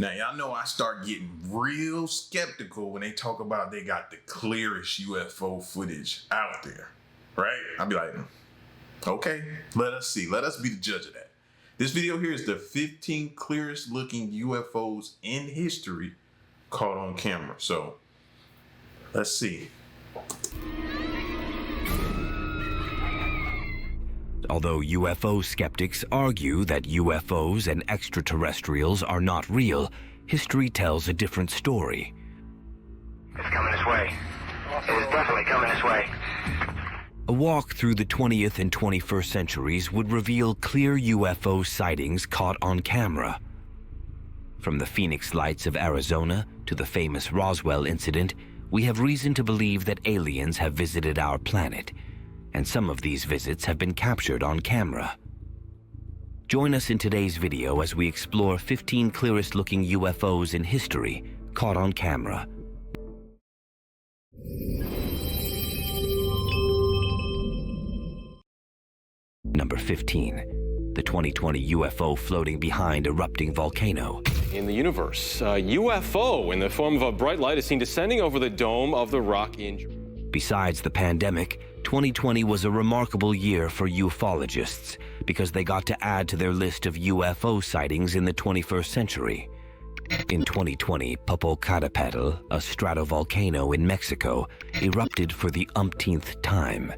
Now, y'all know I start getting real skeptical when they talk about they got the clearest UFO footage out there, right? I'll be like, okay, let us see. Let us be the judge of that. This video here is the 15 clearest looking UFOs in history caught on camera. So, let's see. Although UFO skeptics argue that UFOs and extraterrestrials are not real, history tells a different story. It's coming this way. It is definitely coming this way. A walk through the 20th and 21st centuries would reveal clear UFO sightings caught on camera. From the Phoenix Lights of Arizona to the famous Roswell incident, we have reason to believe that aliens have visited our planet, and some of these visits have been captured on camera. Join us in today's video as we explore 15 clearest looking UFOs in history caught on camera. Number 15. The 2020 UFO floating behind erupting volcano. In the universe, a UFO in the form of a bright light is seen descending over the dome of the rock in... Besides the pandemic, 2020 was a remarkable year for ufologists because they got to add to their list of UFO sightings in the 21st century. In 2020, Popocatépetl, a stratovolcano in Mexico, erupted for the umpteenth time.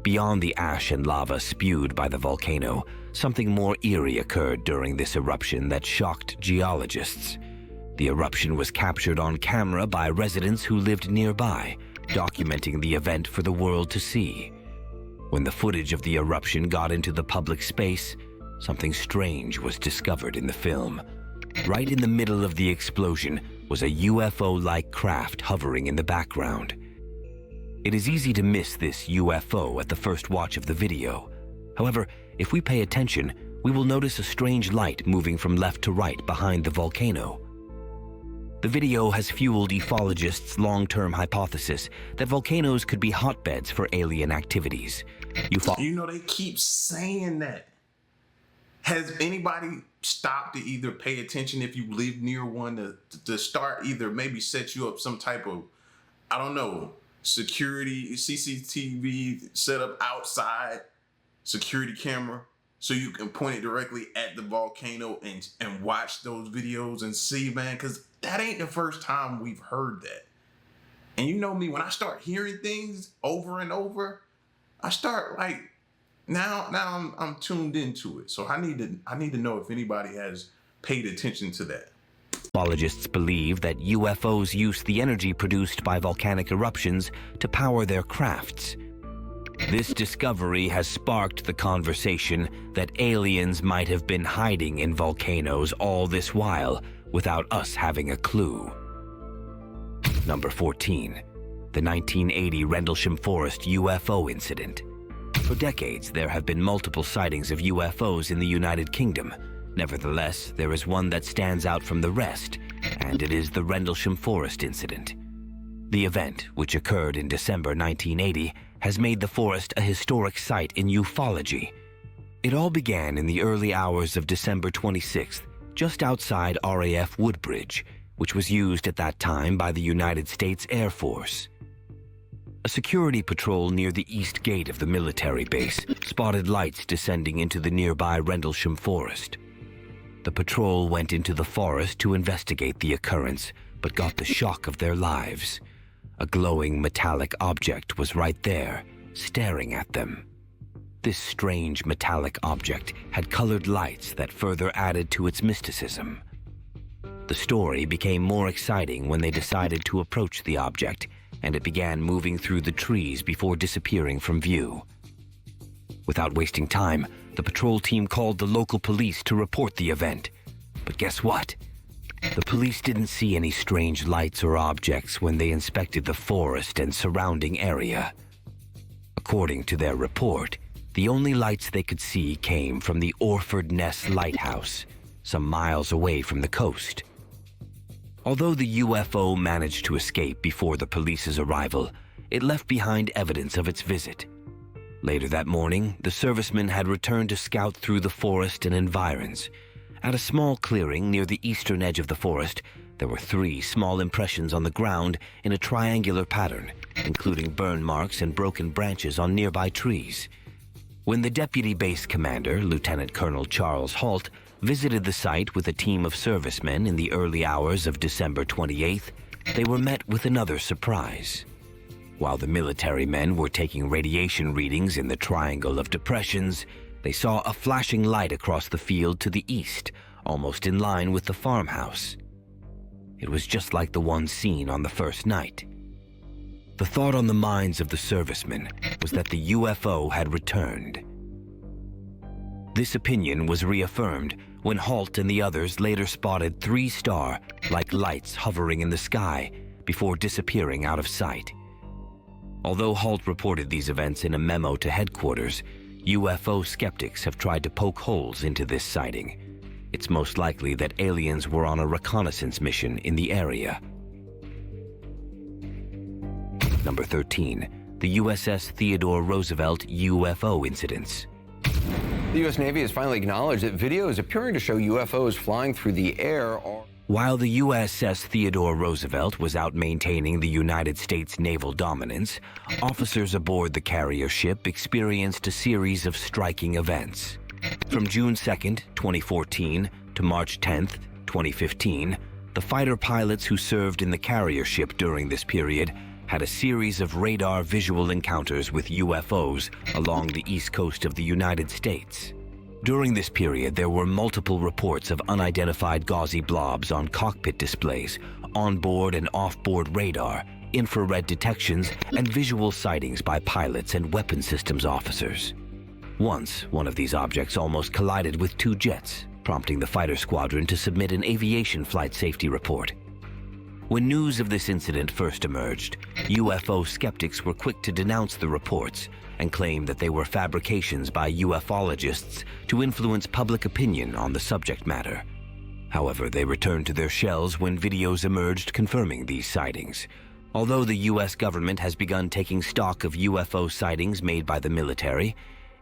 Beyond the ash and lava spewed by the volcano, something more eerie occurred during this eruption that shocked geologists. The eruption was captured on camera by residents who lived nearby, documenting the event for the world to see. When the footage of the eruption got into the public space, something strange was discovered in the film. Right in the middle of the explosion was a UFO-like craft hovering in the background. It is easy to miss this UFO at the first watch of the video. However, if we pay attention, we will notice a strange light moving from left to right behind the volcano. The video has fueled ufologists' long-term hypothesis that volcanoes could be hotbeds for alien activities. You know, they keep saying that. Has anybody stopped to either pay attention if you live near one to start either maybe set you up some type of, I don't know, security, CCTV set up outside, security camera, so you can point it directly at the volcano and watch those videos and see, man, because that ain't the first time we've heard that. And you know me, when I start hearing things over and over, I start like, now I'm tuned into it. So I need to know if anybody has paid attention to that. Ufologists believe that UFOs use the energy produced by volcanic eruptions to power their crafts. This discovery has sparked the conversation that aliens might have been hiding in volcanoes all this while without us having a clue. Number 14. The 1980 Rendlesham Forest UFO incident. For decades, there have been multiple sightings of UFOs in the United Kingdom. Nevertheless, there is one that stands out from the rest, and it is the Rendlesham Forest incident. The event, which occurred in December 1980, has made the forest a historic site in ufology. It all began in the early hours of December 26th, just outside RAF Woodbridge, which was used at that time by the United States Air Force. A security patrol near the east gate of the military base spotted lights descending into the nearby Rendlesham Forest. The patrol went into the forest to investigate the occurrence, but got the shock of their lives. A glowing metallic object was right there, staring at them. This strange metallic object had colored lights that further added to its mysticism. The story became more exciting when they decided to approach the object, and it began moving through the trees before disappearing from view. Without wasting time, the patrol team called the local police to report the event. But guess what? The police didn't see any strange lights or objects when they inspected the forest and surrounding area. According to their report, the only lights they could see came from the Orford Ness Lighthouse, some miles away from the coast. Although the UFO managed to escape before the police's arrival, it left behind evidence of its visit. Later that morning, the servicemen had returned to scout through the forest and environs. At a small clearing near the eastern edge of the forest, there were 3 small impressions on the ground in a triangular pattern, including burn marks and broken branches on nearby trees. When the deputy base commander, Lieutenant Colonel Charles Halt, visited the site with a team of servicemen in the early hours of December 28th, they were met with another surprise. While the military men were taking radiation readings in the triangle of depressions, they saw a flashing light across the field to the east, almost in line with the farmhouse. It was just like the one seen on the first night. The thought on the minds of the servicemen was that the UFO had returned. This opinion was reaffirmed when Halt and the others later spotted 3-star, like lights hovering in the sky before disappearing out of sight. Although Halt reported these events in a memo to headquarters, UFO skeptics have tried to poke holes into this sighting. It's most likely that aliens were on a reconnaissance mission in the area. Number 13, the USS Theodore Roosevelt UFO incidents. The U.S. Navy has finally acknowledged that videos appearing to show UFOs flying through the air are... While the USS Theodore Roosevelt was out maintaining the United States naval dominance, officers aboard the carrier ship experienced a series of striking events. From June 2nd, 2014 to March 10th, 2015, the fighter pilots who served in the carrier ship during this period had a series of radar visual encounters with UFOs along the east coast of the United States. During this period, there were multiple reports of unidentified gauzy blobs on cockpit displays, onboard and off-board radar, infrared detections, and visual sightings by pilots and weapon systems officers. Once, one of these objects almost collided with 2 jets, prompting the fighter squadron to submit an aviation flight safety report. When news of this incident first emerged, UFO skeptics were quick to denounce the reports and claim that they were fabrications by ufologists to influence public opinion on the subject matter. However, they returned to their shells when videos emerged confirming these sightings. Although the U.S. government has begun taking stock of UFO sightings made by the military,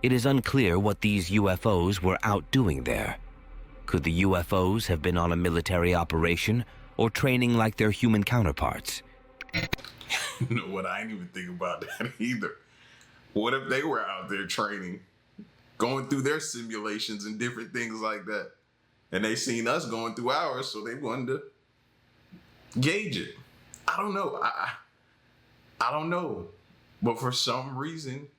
it is unclear what these UFOs were out doing there. Could the UFOs have been on a military operation or training like their human counterparts? You know what? I didn't even think about that either. What if they were out there training, going through their simulations and different things like that, and they seen us going through ours, so they wanted to gauge it? I don't know. I don't know. But for some reason,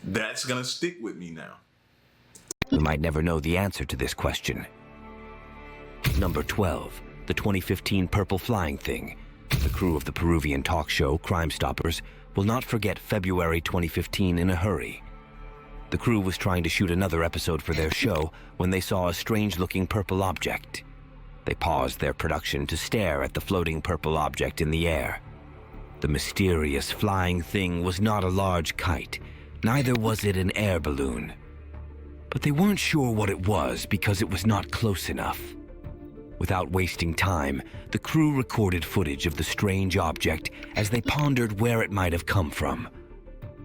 that's going to stick with me now. We might never know the answer to this question. Number 12, the 2015 Purple Flying Thing. The crew of the Peruvian talk show Crime Stoppers will not forget February 2015 in a hurry. The crew was trying to shoot another episode for their show when they saw a strange-looking purple object. They paused their production to stare at the floating purple object in the air. The mysterious flying thing was not a large kite, neither was it an air balloon. But they weren't sure what it was because it was not close enough. Without wasting time, the crew recorded footage of the strange object as they pondered where it might have come from.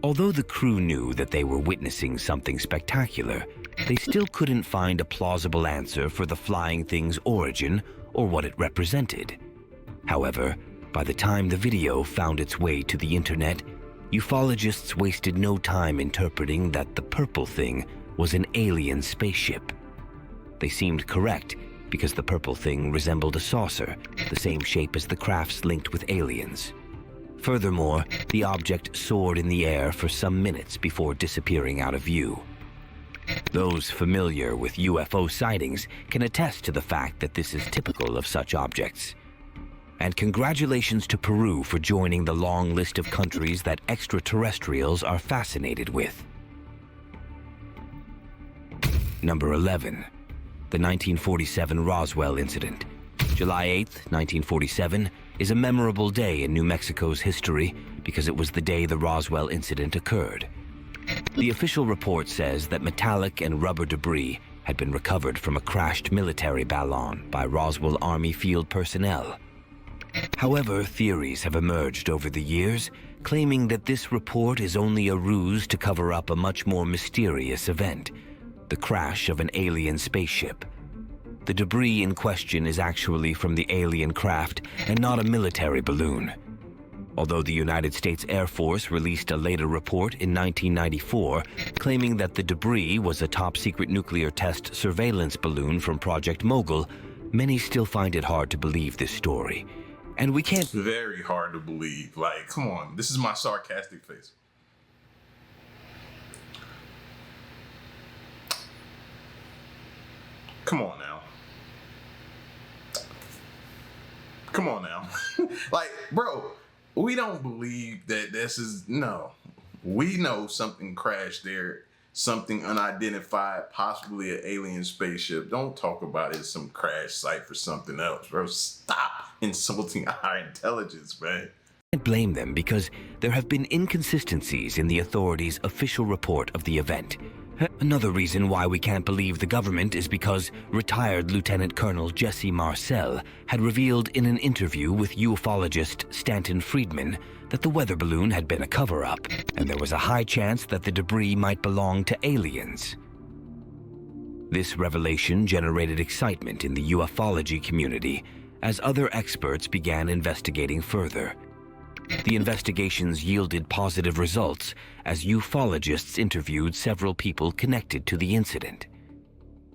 Although the crew knew that they were witnessing something spectacular, they still couldn't find a plausible answer for the flying thing's origin or what it represented. However, by the time the video found its way to the internet, ufologists wasted no time interpreting that the purple thing was an alien spaceship. They seemed correct because the purple thing resembled a saucer, the same shape as the crafts linked with aliens. Furthermore, the object soared in the air for some minutes before disappearing out of view. Those familiar with UFO sightings can attest to the fact that this is typical of such objects. And congratulations to Peru for joining the long list of countries that extraterrestrials are fascinated with. Number 11. The 1947 Roswell incident. July 8, 1947, is a memorable day in New Mexico's history because it was the day the Roswell incident occurred. The official report says that metallic and rubber debris had been recovered from a crashed military ballon by Roswell Army field personnel. However, theories have emerged over the years claiming that this report is only a ruse to cover up a much more mysterious event, the crash of an alien spaceship. The debris in question is actually from the alien craft and not a military balloon. Although the United States Air Force released a later report in 1994 claiming that the debris was a top-secret nuclear test surveillance balloon from Project Mogul, many still find it hard to believe this story. And we can't... Very hard to believe. Like, come on. This is my sarcastic face. Come on now. Come on now. Like, bro, we don't believe that this is... No. We know something crashed there. Something unidentified, possibly an alien spaceship. Don't talk about it as some crash site for something else, bro. Stop insulting our intelligence, man. I can't blame them because there have been inconsistencies in the authorities' official report of the event. Another reason why we can't believe the government is because retired Lieutenant Colonel Jesse Marcel had revealed in an interview with ufologist Stanton Friedman that the weather balloon had been a cover-up, and there was a high chance that the debris might belong to aliens. This revelation generated excitement in the ufology community as other experts began investigating further. The investigations yielded positive results as ufologists interviewed several people connected to the incident.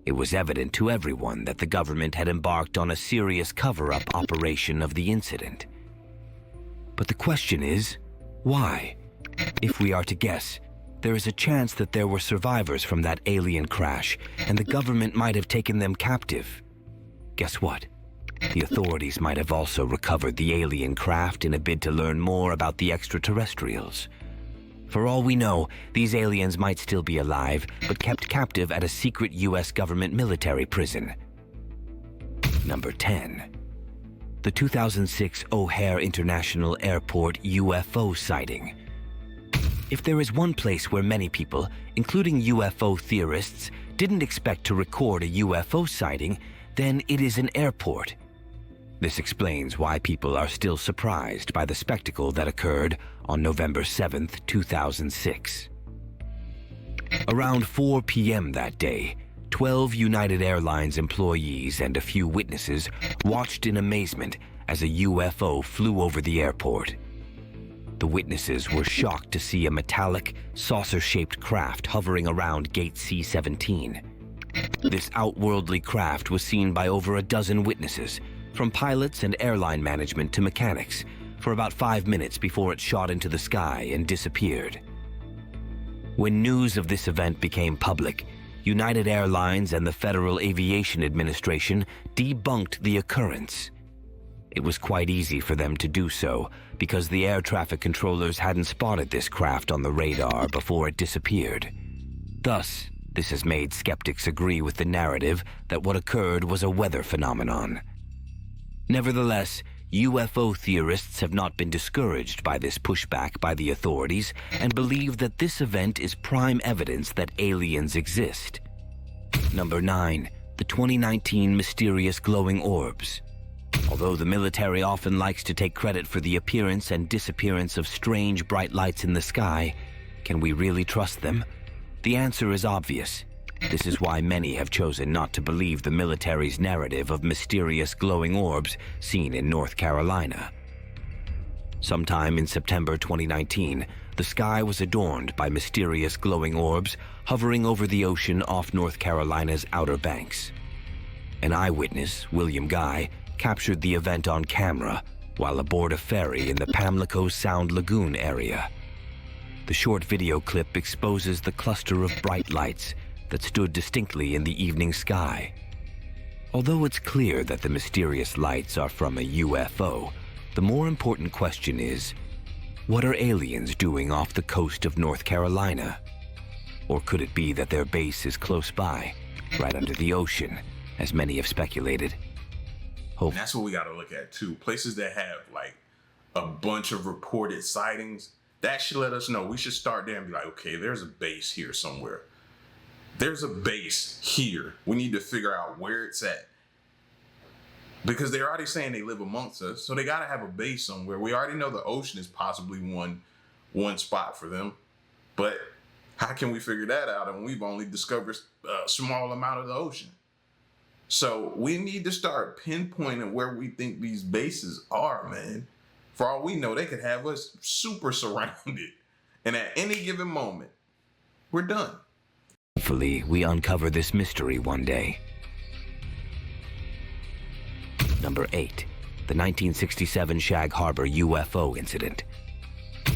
It was evident to everyone that the government had embarked on a serious cover-up operation of the incident. But the question is, why? If we are to guess, there is a chance that there were survivors from that alien crash and the government might have taken them captive. Guess what? The authorities might have also recovered the alien craft in a bid to learn more about the extraterrestrials. For all we know, these aliens might still be alive, but kept captive at a secret U.S. government military prison. Number 10. The 2006 O'Hare International Airport UFO sighting. If there is one place where many people, including UFO theorists, didn't expect to record a UFO sighting, then it is an airport. This explains why people are still surprised by the spectacle that occurred on November 7th, 2006. Around 4 p.m. that day, 12 United Airlines employees and a few witnesses watched in amazement as a UFO flew over the airport. The witnesses were shocked to see a metallic, saucer-shaped craft hovering around Gate C-17. This outworldly craft was seen by over a dozen witnesses, from pilots and airline management to mechanics, for about 5 minutes before it shot into the sky and disappeared. When news of this event became public, United Airlines and the Federal Aviation Administration debunked the occurrence. It was quite easy for them to do so because the air traffic controllers hadn't spotted this craft on the radar before it disappeared. Thus, this has made skeptics agree with the narrative that what occurred was a weather phenomenon. Nevertheless, UFO theorists have not been discouraged by this pushback by the authorities and believe that this event is prime evidence that aliens exist. Number 9. The 2019 mysterious glowing orbs. Although the military often likes to take credit for the appearance and disappearance of strange bright lights in the sky, can we really trust them? The answer is obvious. This is why many have chosen not to believe the military's narrative of mysterious glowing orbs seen in North Carolina. Sometime in September 2019, the sky was adorned by mysterious glowing orbs hovering over the ocean off North Carolina's Outer Banks. An eyewitness, William Guy, captured the event on camera while aboard a ferry in the Pamlico Sound Lagoon area. The short video clip exposes the cluster of bright lights that stood distinctly in the evening sky. Although it's clear that the mysterious lights are from a UFO, the more important question is, what are aliens doing off the coast of North Carolina? Or could it be that their base is close by, right under the ocean, as many have speculated? And that's what we got to look at too. Places that have like a bunch of reported sightings, that should let us know. We should start there and be like, okay, there's a base here somewhere. There's a base here. We need to figure out where it's at. Because they're already saying they live amongst us, so they got to have a base somewhere. We already know the ocean is possibly one spot for them. But how can we figure that out? And we've only discovered a small amount of the ocean. So we need to start pinpointing where we think these bases are, man. For all we know, they could have us super surrounded. And at any given moment, we're done. Hopefully, we uncover this mystery one day. Number 8. The 1967 Shag Harbor UFO incident.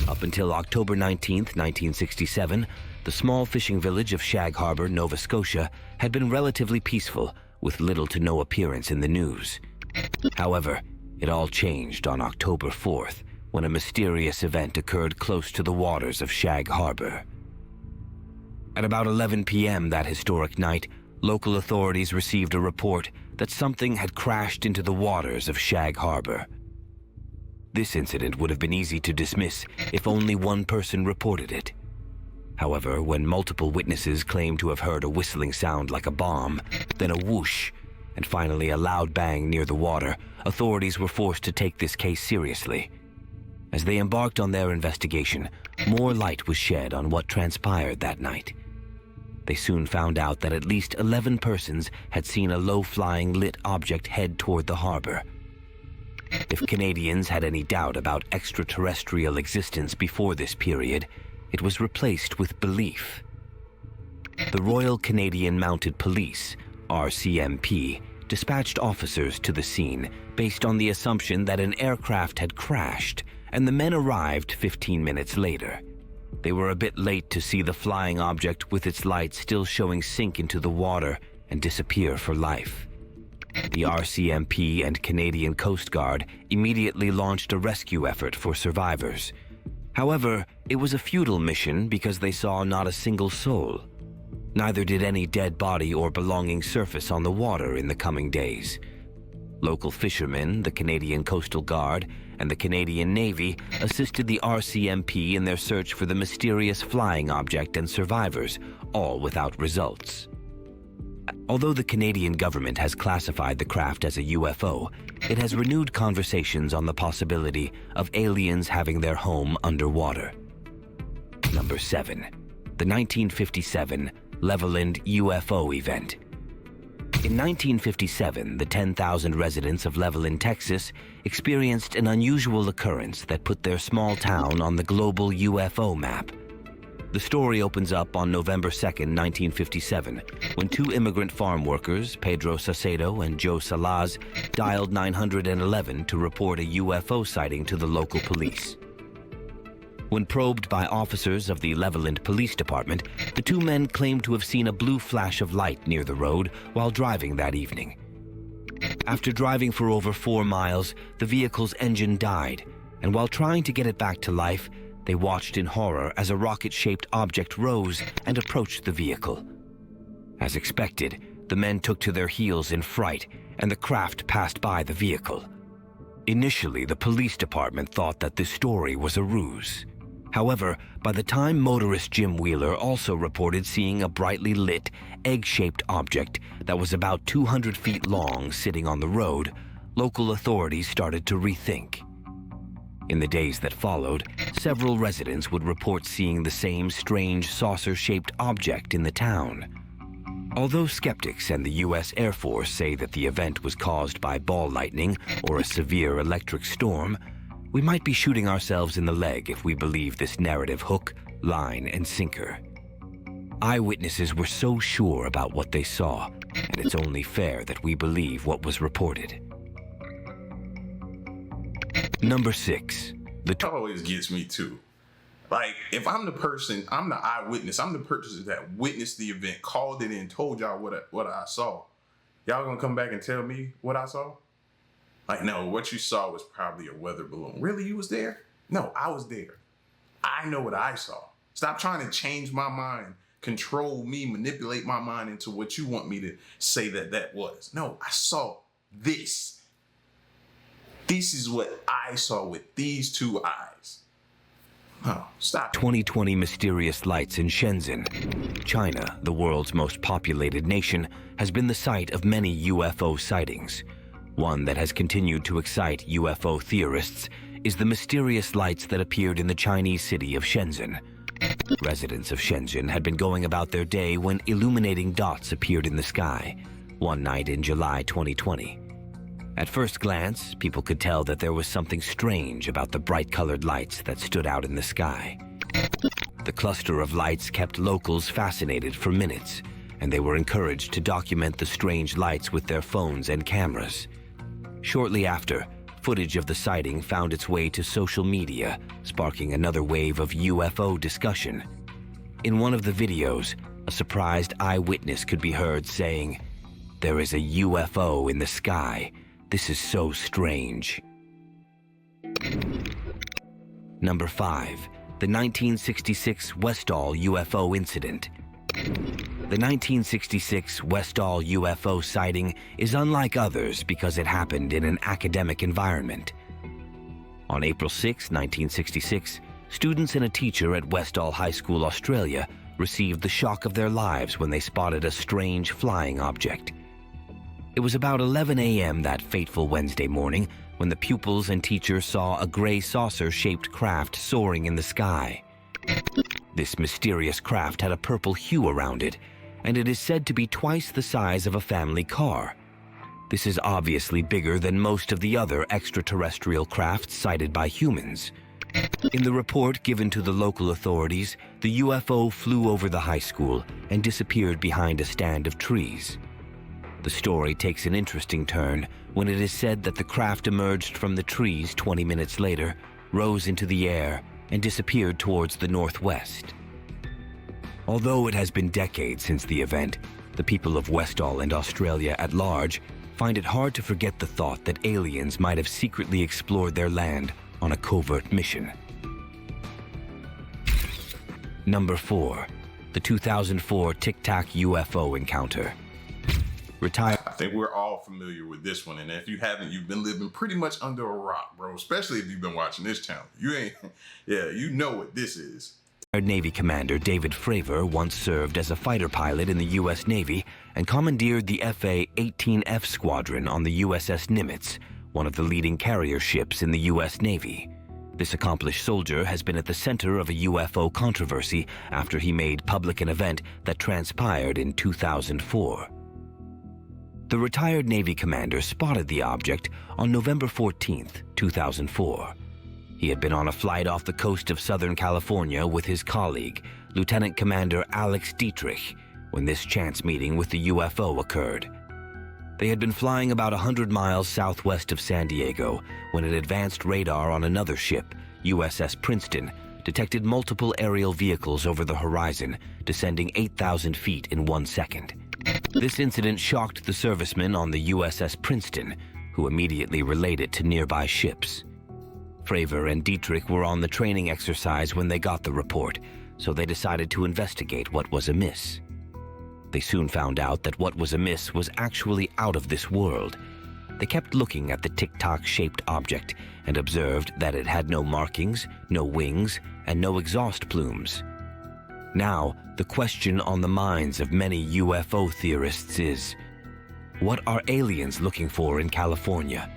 Up until October 19th, 1967, the small fishing village of Shag Harbor, Nova Scotia, had been relatively peaceful, with little to no appearance in the news. However, it all changed on October 4th, when a mysterious event occurred close to the waters of Shag Harbor. At about 11 p.m. that historic night, local authorities received a report that something had crashed into the waters of Shag Harbor. This incident would have been easy to dismiss if only one person reported it. However, when multiple witnesses claimed to have heard a whistling sound like a bomb, then a whoosh, and finally a loud bang near the water, authorities were forced to take this case seriously. As they embarked on their investigation, more light was shed on what transpired that night. They soon found out that at least 11 persons had seen a low-flying lit object head toward the harbor. If Canadians had any doubt about extraterrestrial existence before this period, it was replaced with belief. The Royal Canadian Mounted Police, RCMP, dispatched officers to the scene based on the assumption that an aircraft had crashed, and the men arrived 15 minutes later. They were a bit late to see the flying object with its lights still showing sink into the water and disappear for life. The RCMP and Canadian Coast Guard immediately launched a rescue effort for survivors. However, it was a futile mission because they saw not a single soul. Neither did any dead body or belonging surface on the water in the coming days. Local fishermen, the Canadian Coastal Guard, and the Canadian Navy assisted the RCMP in their search for the mysterious flying object and survivors, all without results. Although the Canadian government has classified the craft as a UFO, it has renewed conversations on the possibility of aliens having their home underwater. Number 7. The 1957 Levelland UFO event. In 1957, the 10,000 residents of Levelland, Texas, experienced an unusual occurrence that put their small town on the global UFO map. The story opens up on November 2nd, 1957, when two immigrant farm workers, Pedro Saucedo and Joe Salaz, dialed 911 to report a UFO sighting to the local police. When probed by officers of the Levelland Police Department, the two men claimed to have seen a blue flash of light near the road while driving that evening. After driving for over 4 miles, the vehicle's engine died, and while trying to get it back to life, they watched in horror as a rocket-shaped object rose and approached the vehicle. As expected, the men took to their heels in fright, and the craft passed by the vehicle. Initially, the police department thought that this story was a ruse. However, by the time motorist Jim Wheeler also reported seeing a brightly lit, egg-shaped object that was about 200 feet long sitting on the road, local authorities started to rethink. In the days that followed, several residents would report seeing the same strange saucer-shaped object in the town. Although skeptics and the U.S. Air Force say that the event was caused by ball lightning or a severe electric storm, we might be shooting ourselves in the leg if we believe this narrative hook, line, and sinker. Eyewitnesses were so sure about what they saw, and it's only fair that we believe what was reported. Number 6. That always gets me too. Like, if I'm the person, I'm the eyewitness, I'm the person that witnessed the event, called it in, told y'all what I saw. Y'all gonna come back and tell me what I saw? Like, no, what you saw was probably a weather balloon. Really, you was there? No, I was there. I know what I saw. Stop trying to change my mind, control me, manipulate my mind into what you want me to say that was. No, I saw this. This is what I saw with these two eyes. Oh, stop. 2020 mysterious lights in Shenzhen. China, the world's most populated nation, has been the site of many UFO sightings. One that has continued to excite UFO theorists is the mysterious lights that appeared in the Chinese city of Shenzhen. Residents of Shenzhen had been going about their day when illuminating dots appeared in the sky. one night in July 2020. At first glance, people could tell that there was something strange about the bright-colored lights that stood out in the sky. The cluster of lights kept locals fascinated for minutes, and they were encouraged to document the strange lights with their phones and cameras. Shortly after, footage of the sighting found its way to social media, sparking another wave of UFO discussion. In one of the videos, a surprised eyewitness could be heard saying, "There is a UFO in the sky. This is so strange." Number 5. The 1966 Westall UFO incident. The 1966 Westall UFO sighting is unlike others because it happened in an academic environment. On April 6, 1966, students and a teacher at Westall High School, Australia, received the shock of their lives when they spotted a strange flying object. It was about 11 a.m. that fateful Wednesday morning when the pupils and teacher saw a gray saucer-shaped craft soaring in the sky. This mysterious craft had a purple hue around it, and it is said to be twice the size of a family car. This is obviously bigger than most of the other extraterrestrial crafts sighted by humans. In the report given to the local authorities, the UFO flew over the high school and disappeared behind a stand of trees. The story takes an interesting turn when it is said that the craft emerged from the trees 20 minutes later, rose into the air, and disappeared towards the northwest. Although it has been decades since the event, the people of Westall and Australia at large find it hard to forget the thought that aliens might have secretly explored their land on a covert mission. Number 4. The 2004 Tic Tac UFO encounter. I think we're all familiar with this one, and if you haven't, you've been living pretty much under a rock, bro, especially if you've been watching this channel. You know what this is. Navy Commander David Fravor once served as a fighter pilot in the U.S. Navy and commandeered the FA-18F Squadron on the USS Nimitz, one of the leading carrier ships in the U.S. Navy. This accomplished soldier has been at the center of a UFO controversy after he made public an event that transpired in 2004. The retired Navy commander spotted the object on November 14, 2004. He had been on a flight off the coast of Southern California with his colleague, Lieutenant Commander Alex Dietrich, when this chance meeting with the UFO occurred. They had been flying about 100 miles southwest of San Diego when an advanced radar on another ship, USS Princeton, detected multiple aerial vehicles over the horizon, descending 8,000 feet in 1 second. This incident shocked the servicemen on the USS Princeton, who immediately relayed it to nearby ships. Fravor and Dietrich were on the training exercise when they got the report, so they decided to investigate what was amiss. They soon found out that what was amiss was actually out of this world. They kept looking at the tic-tac-shaped object and observed that it had no markings, no wings, and no exhaust plumes. Now, the question on the minds of many UFO theorists is, what are aliens looking for in California?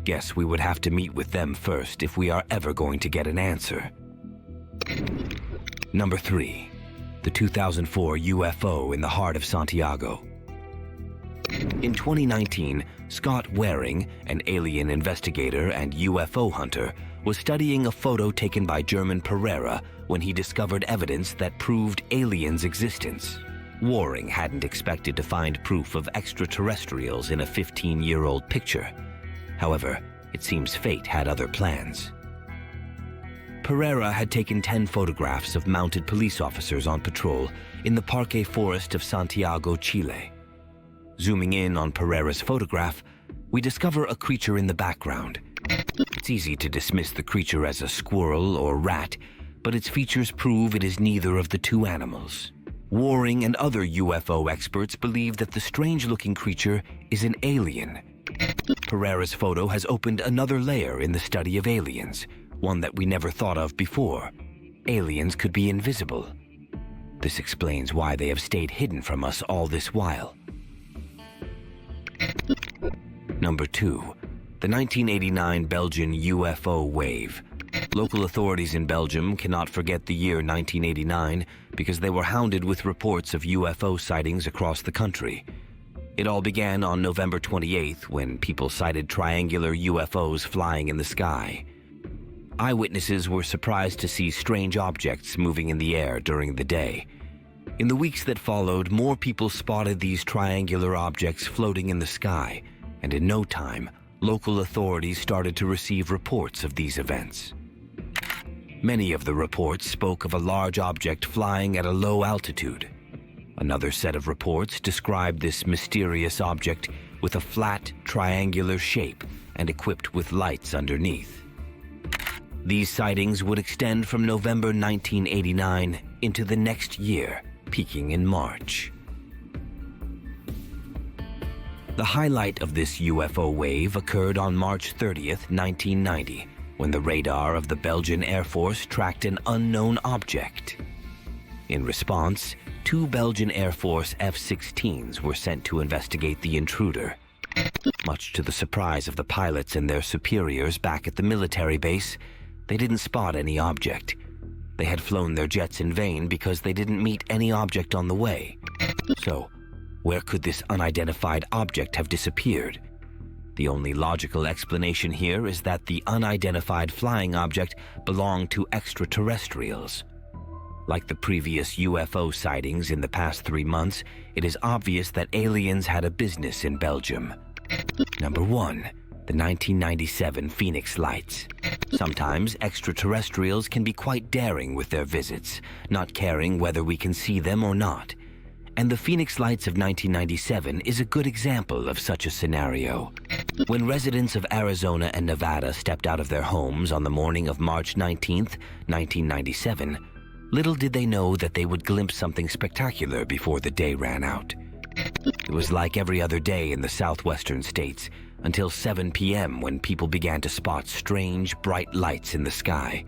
Guess we would have to meet with them first if we are ever going to get an answer. Number 3. The 2004 UFO in the heart of Santiago. In 2019, Scott Waring, an alien investigator and UFO hunter, was studying a photo taken by German Pereira when he discovered evidence that proved aliens' existence. Waring hadn't expected to find proof of extraterrestrials in a 15-year-old picture. However, it seems fate had other plans. Pereira had taken 10 photographs of mounted police officers on patrol in the Parque Forest of Santiago, Chile. Zooming in on Pereira's photograph, we discover a creature in the background. It's easy to dismiss the creature as a squirrel or rat, but its features prove it is neither of the two animals. Waring and other UFO experts believe that the strange-looking creature is an alien. Pereira's photo has opened another layer in the study of aliens, one that we never thought of before. Aliens could be invisible. This explains why they have stayed hidden from us all this while. Number 2. The 1989 Belgian UFO wave. Local authorities in Belgium cannot forget the year 1989 because they were hounded with reports of UFO sightings across the country. It all began on November 28th when people sighted triangular UFOs flying in the sky. Eyewitnesses were surprised to see strange objects moving in the air during the day. In the weeks that followed, more people spotted these triangular objects floating in the sky, and in no time, local authorities started to receive reports of these events. Many of the reports spoke of a large object flying at a low altitude. Another set of reports described this mysterious object with a flat, triangular shape and equipped with lights underneath. These sightings would extend from November 1989 into the next year, peaking in March. The highlight of this UFO wave occurred on March 30th, 1990, when the radar of the Belgian Air Force tracked an unknown object. In response, 2 Belgian Air Force F-16s were sent to investigate the intruder. Much to the surprise of the pilots and their superiors back at the military base, they didn't spot any object. They had flown their jets in vain because they didn't meet any object on the way. So, where could this unidentified object have disappeared? The only logical explanation here is that the unidentified flying object belonged to extraterrestrials. Like the previous UFO sightings in the past 3 months, it is obvious that aliens had a business in Belgium. Number 1, the 1997 Phoenix Lights. Sometimes extraterrestrials can be quite daring with their visits, not caring whether we can see them or not. And the Phoenix Lights of 1997 is a good example of such a scenario. When residents of Arizona and Nevada stepped out of their homes on the morning of March 19th, 1997, little did they know that they would glimpse something spectacular before the day ran out. It was like every other day in the southwestern states, until 7 p.m. when people began to spot strange, bright lights in the sky.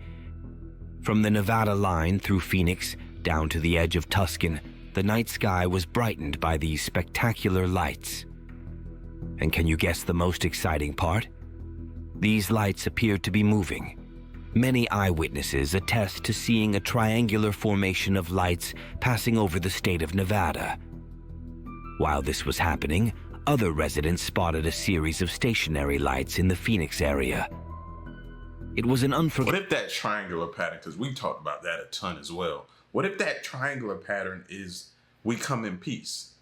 From the Nevada line through Phoenix, down to the edge of Tucson, the night sky was brightened by these spectacular lights. And can you guess the most exciting part? These lights appeared to be moving. Many eyewitnesses attest to seeing a triangular formation of lights passing over the state of Nevada. While this was happening, other residents spotted a series of stationary lights in the Phoenix area. It was an What if that triangular pattern, because we talked about that a ton as well, what if that triangular pattern is we come in peace?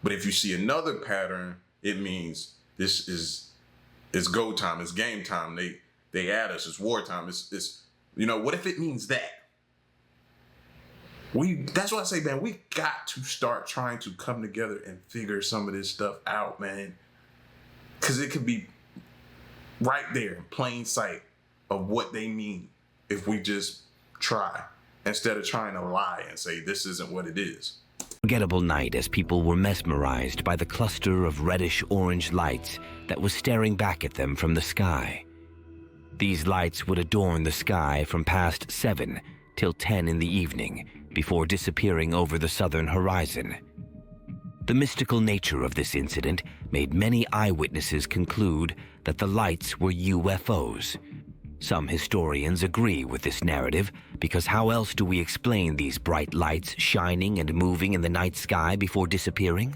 But if you see another pattern, it means this is go time, it's game time, they at us, it's wartime, it's what if it means that? That's why I say, man, we got to start trying to come together and figure some of this stuff out, man. Because it could be right there in plain sight of what they mean if we just try, instead of trying to lie and say this isn't what it is. Unforgettable night as people were mesmerized by the cluster of reddish-orange lights that was staring back at them from the sky. These lights would adorn the sky from past 7 till 10 in the evening, before disappearing over the southern horizon. The mystical nature of this incident made many eyewitnesses conclude that the lights were UFOs. Some historians agree with this narrative because how else do we explain these bright lights shining and moving in the night sky before disappearing?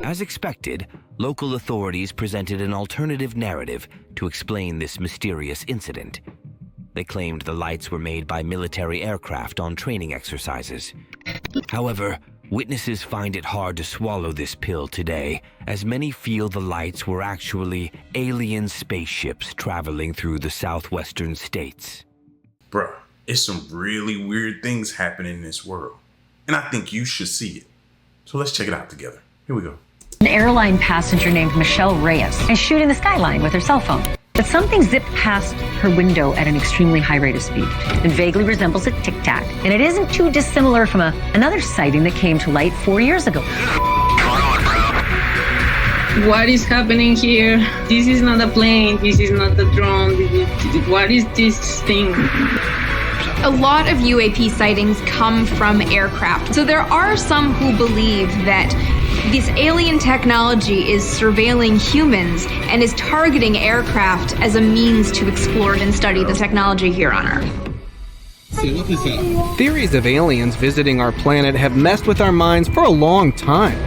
As expected, local authorities presented an alternative narrative to explain this mysterious incident. They claimed the lights were made by military aircraft on training exercises. However, witnesses find it hard to swallow this pill today, as many feel the lights were actually alien spaceships traveling through the southwestern states. Bruh, it's some really weird things happening in this world, and I think you should see it. So let's check it out together. Here we go. An airline passenger named Michelle Reyes is shooting the skyline with her cell phone. But something zipped past her window at an extremely high rate of speed. It vaguely resembles a tic-tac, and it isn't too dissimilar from another sighting that came to light 4 years ago. What is happening here? This is not a plane, this is not a drone, what is this thing? A lot of UAP sightings come from aircraft. So there are some who believe that this alien technology is surveilling humans and is targeting aircraft as a means to explore and study the technology here on Earth. Theories of aliens visiting our planet have messed with our minds for a long time.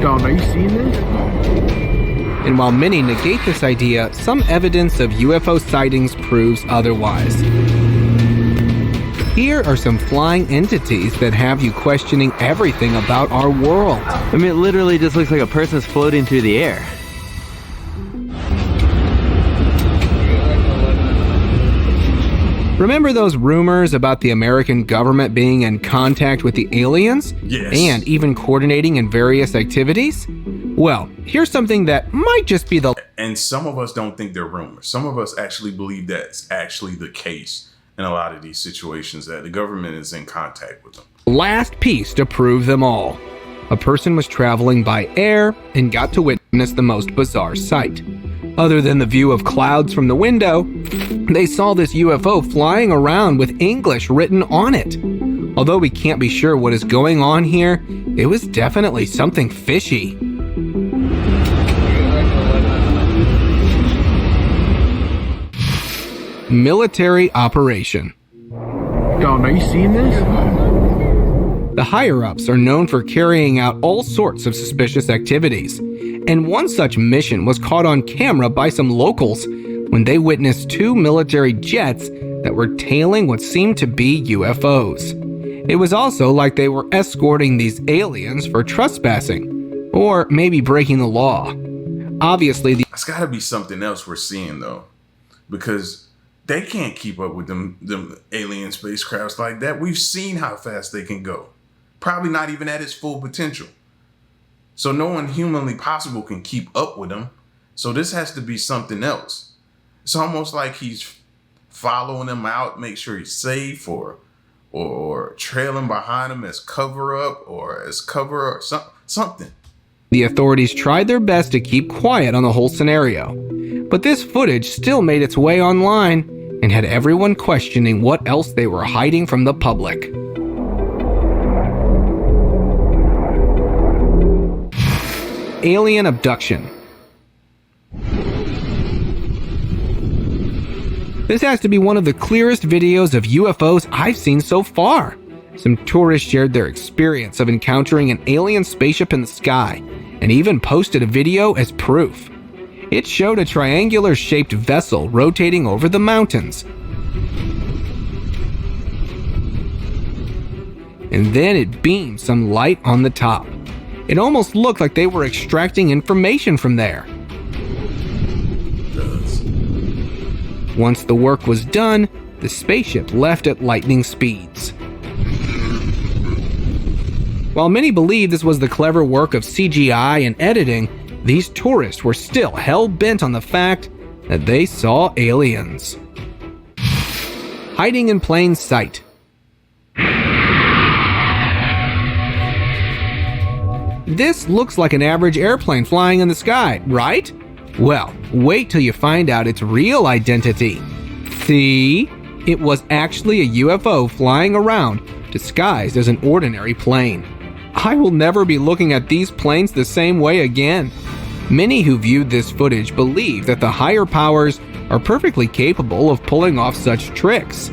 Dom, are you seeing this? And while many negate this idea, some evidence of UFO sightings proves otherwise. Here are some flying entities that have you questioning everything about our world. I mean, it literally just looks like a person's floating through the air. Remember those rumors about the American government being in contact with the aliens? Yes. And even coordinating in various activities? Well, here's something that might just be the... And some of us don't think they're rumors. Some of us actually believe that's actually the case in a lot of these situations, that the government is in contact with them. last piece to prove them all. A person was traveling by air and got to witness the most bizarre sight. Other than the view of clouds from the window, they saw this UFO flying around with English written on it. Although we can't be sure what is going on here, it was definitely something fishy. Military operation. Dom, are you seeing this? The higher-ups are known for carrying out all sorts of suspicious activities, and one such mission was caught on camera by some locals when they witnessed two military jets that were tailing what seemed to be UFOs. It was also like they were escorting these aliens for trespassing, or maybe breaking the law. Obviously, It's got to be something else we're seeing, though, because they can't keep up with them alien spacecrafts like that. We've seen how fast they can go. Probably not even at its full potential. So no one humanly possible can keep up with them. So this has to be something else. It's almost like he's following them out, make sure he's safe, or trailing behind him as cover up or something. The authorities tried their best to keep quiet on the whole scenario, but this footage still made its way online and had everyone questioning what else they were hiding from the public. Alien abduction. This has to be one of the clearest videos of UFOs I've seen so far. Some tourists shared their experience of encountering an alien spaceship in the sky and even posted a video as proof. It showed a triangular-shaped vessel rotating over the mountains. And then it beamed some light on the top. It almost looked like they were extracting information from there. Once the work was done, the spaceship left at lightning speeds. While many believe this was the clever work of CGI and editing, these tourists were still hell-bent on the fact that they saw aliens. Hiding in plain sight. This looks like an average airplane flying in the sky, right? Well, wait till you find out its real identity. See? It was actually a UFO flying around, disguised as an ordinary plane. I will never be looking at these planes the same way again. Many who viewed this footage believe that the higher powers are perfectly capable of pulling off such tricks.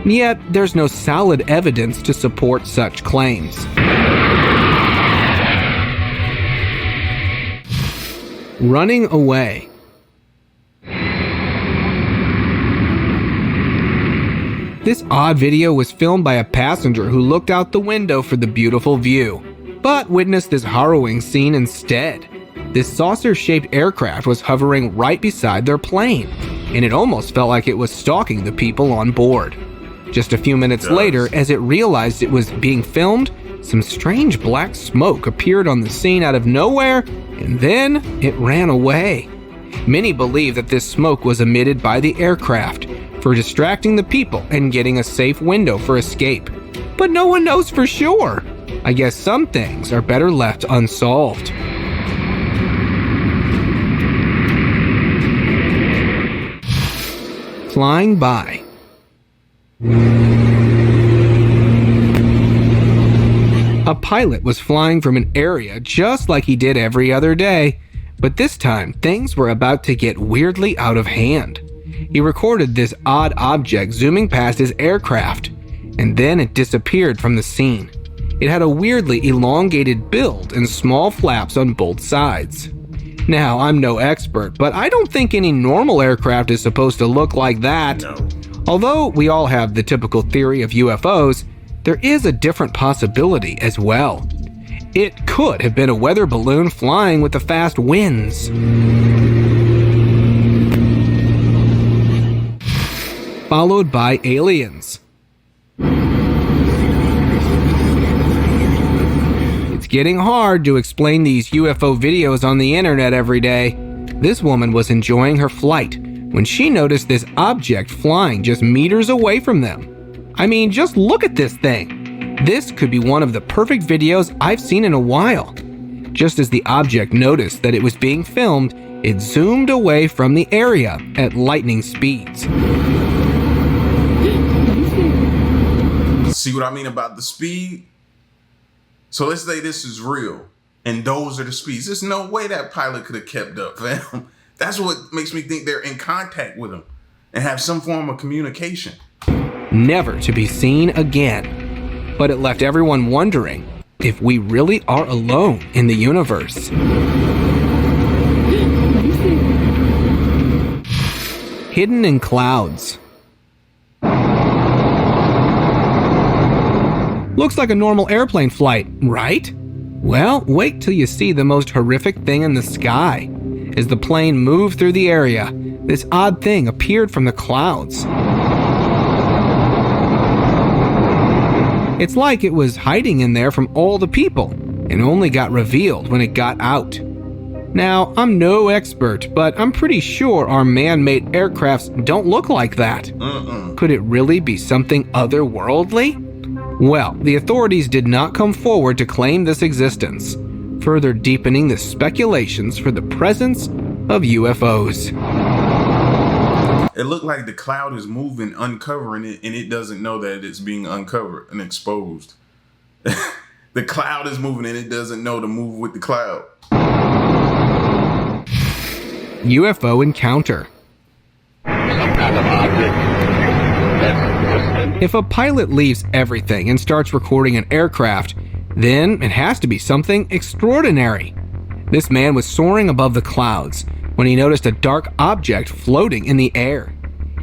Yet, there's no solid evidence to support such claims. Running away. This odd video was filmed by a passenger who looked out the window for the beautiful view, but witnessed this harrowing scene instead. This saucer-shaped aircraft was hovering right beside their plane, and it almost felt like it was stalking the people on board. Just a few minutes later, as it realized it was being filmed, some strange black smoke appeared on the scene out of nowhere, and then it ran away. Many believe that this smoke was emitted by the aircraft for distracting the people and getting a safe window for escape. But no one knows for sure. I guess some things are better left unsolved. Flying by. A pilot was flying from an area just like he did every other day, but this time things were about to get weirdly out of hand. He recorded this odd object zooming past his aircraft, and then it disappeared from the scene. It had a weirdly elongated build and small flaps on both sides. Now, I'm no expert, but I don't think any normal aircraft is supposed to look like that. No. Although we all have the typical theory of UFOs, there is a different possibility as well. It could have been a weather balloon flying with the fast winds. Followed by aliens. It's getting hard to explain these UFO videos on the internet every day. This woman was enjoying her flight when she noticed this object flying just meters away from them. I mean, just look at this thing. This could be one of the perfect videos I've seen in a while. Just as the object noticed that it was being filmed, it zoomed away from the area at lightning speeds. See what I mean about the speed? So let's say this is real, and those are the speeds. There's no way that pilot could have kept up, fam. That's what makes me think they're in contact with him and have some form of communication. Never to be seen again. But it left everyone wondering if we really are alone in the universe. Hidden in clouds. Looks like a normal airplane flight, right? Well, wait till you see the most horrific thing in the sky. As the plane moved through the area, this odd thing appeared from the clouds. It's like it was hiding in there from all the people and only got revealed when it got out. Now, I'm no expert, but I'm pretty sure our man-made aircrafts don't look like that. Could it really be something otherworldly? Well, the authorities did not come forward to claim this existence, further deepening the speculations for the presence of UFOs. It looked like the cloud is moving, uncovering it, and it doesn't know that it's being uncovered and exposed. The cloud is moving and it doesn't know to move with the cloud. UFO encounter. If a pilot leaves everything and starts recording an aircraft, then it has to be something extraordinary. This man was soaring above the clouds when he noticed a dark object floating in the air.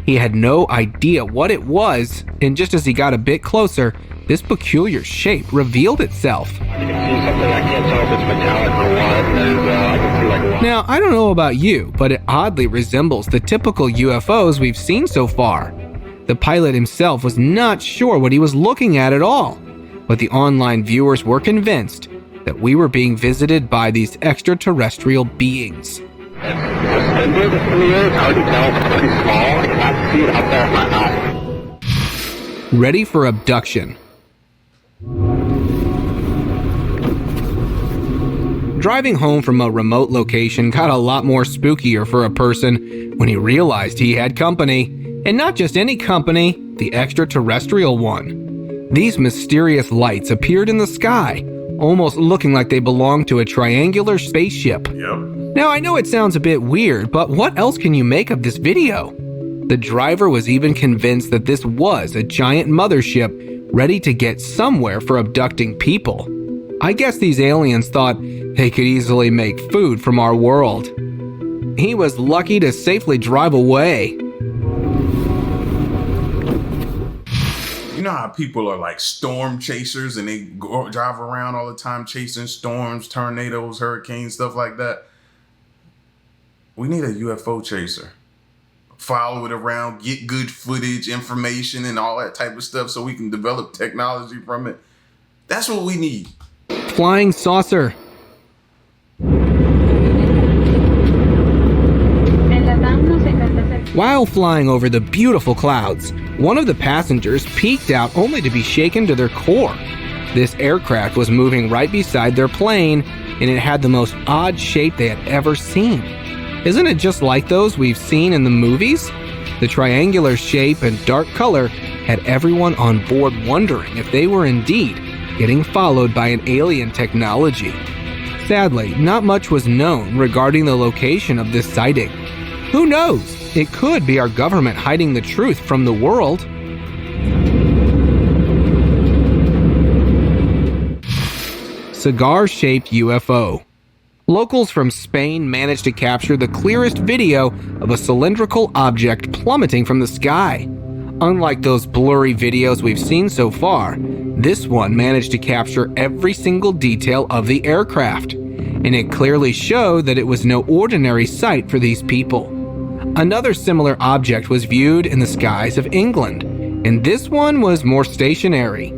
He had no idea what it was, and just as he got a bit closer, this peculiar shape revealed itself. Now, I don't know about you, but it oddly resembles the typical UFOs we've seen so far. The pilot himself was not sure what he was looking at all, but the online viewers were convinced that we were being visited by these extraterrestrial beings. Ready for abduction. Driving home from a remote location got a lot more spookier for a person when he realized he had company. And not just any company, the extraterrestrial one. These mysterious lights appeared in the sky, almost looking like they belonged to a triangular spaceship. Yep. Now, I know it sounds a bit weird, but what else can you make of this video? The driver was even convinced that this was a giant mothership ready to get somewhere for abducting people. I guess these aliens thought they could easily make food from our world. He was lucky to safely drive away. You know how people are like storm chasers and they drive around all the time chasing storms, tornadoes, hurricanes, stuff like that? We need a UFO chaser. Follow it around, get good footage, information, and all that type of stuff so we can develop technology from it. That's what we need. Flying saucer. While flying over the beautiful clouds, one of the passengers peeked out only to be shaken to their core. This aircraft was moving right beside their plane, and it had the most odd shape they had ever seen. Isn't it just like those we've seen in the movies? The triangular shape and dark color had everyone on board wondering if they were indeed getting followed by an alien technology. Sadly, not much was known regarding the location of this sighting. Who knows? It could be our government hiding the truth from the world. cigar-shaped UFO. Locals from Spain managed to capture the clearest video of a cylindrical object plummeting from the sky. Unlike those blurry videos we've seen so far, this one managed to capture every single detail of the aircraft, and it clearly showed that it was no ordinary sight for these people. Another similar object was viewed in the skies of England, and this one was more stationary.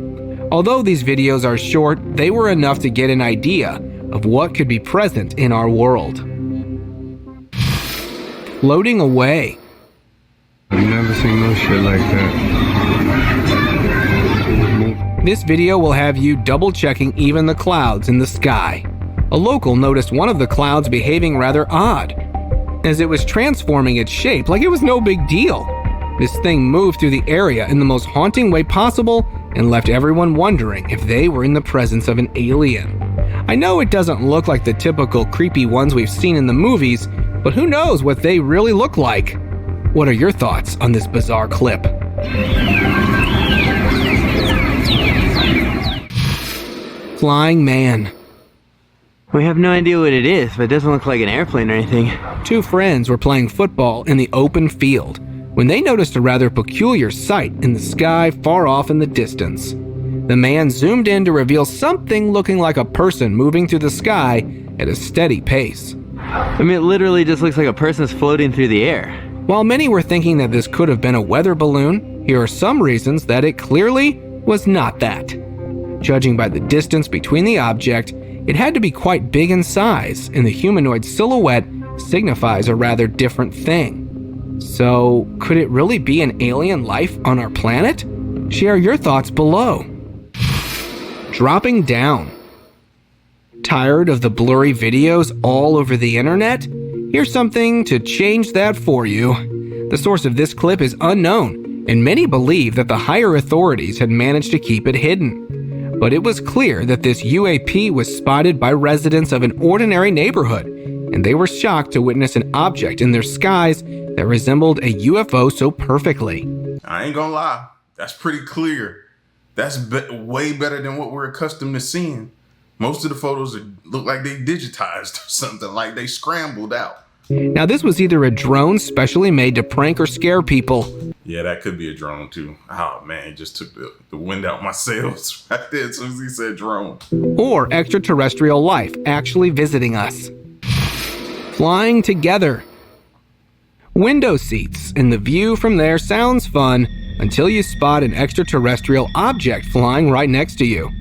Although these videos are short, they were enough to get an idea of what could be present in our world. Floating away. I've never seen no shit like that. This video will have you double-checking even the clouds in the sky. A local noticed one of the clouds behaving rather odd, as it was transforming its shape like it was no big deal. This thing moved through the area in the most haunting way possible and left everyone wondering if they were in the presence of an alien. I know it doesn't look like the typical creepy ones we've seen in the movies, but who knows what they really look like? What are your thoughts on this bizarre clip? Flying man. We have no idea what it is, but it doesn't look like an airplane or anything. Two friends were playing football in the open field when they noticed a rather peculiar sight in the sky far off in the distance. The man zoomed in to reveal something looking like a person moving through the sky at a steady pace. I mean, it literally just looks like a person's floating through the air. While many were thinking that this could have been a weather balloon, here are some reasons that it clearly was not that. Judging by the distance between the object, it had to be quite big in size, and the humanoid silhouette signifies a rather different thing. So, could it really be an alien life on our planet? Share your thoughts below. Dropping down. Tired of the blurry videos all over the internet? Here's something to change that for you. The source of this clip is unknown, and many believe that the higher authorities had managed to keep it hidden. But it was clear that this UAP was spotted by residents of an ordinary neighborhood, and they were shocked to witness an object in their skies that resembled a UFO so perfectly. I ain't gonna lie, that's pretty clear. That's way better than what we're accustomed to seeing. Most of the photos look like they digitized or something, like they scrambled out. Now this was either a drone specially made to prank or scare people. Yeah, that could be a drone too. Oh man, it just took the wind out my sails right there as soon as he said drone. Or extraterrestrial life actually visiting us. Flying together. Window seats, and the view from there sounds fun until you spot an extraterrestrial object flying right next to you.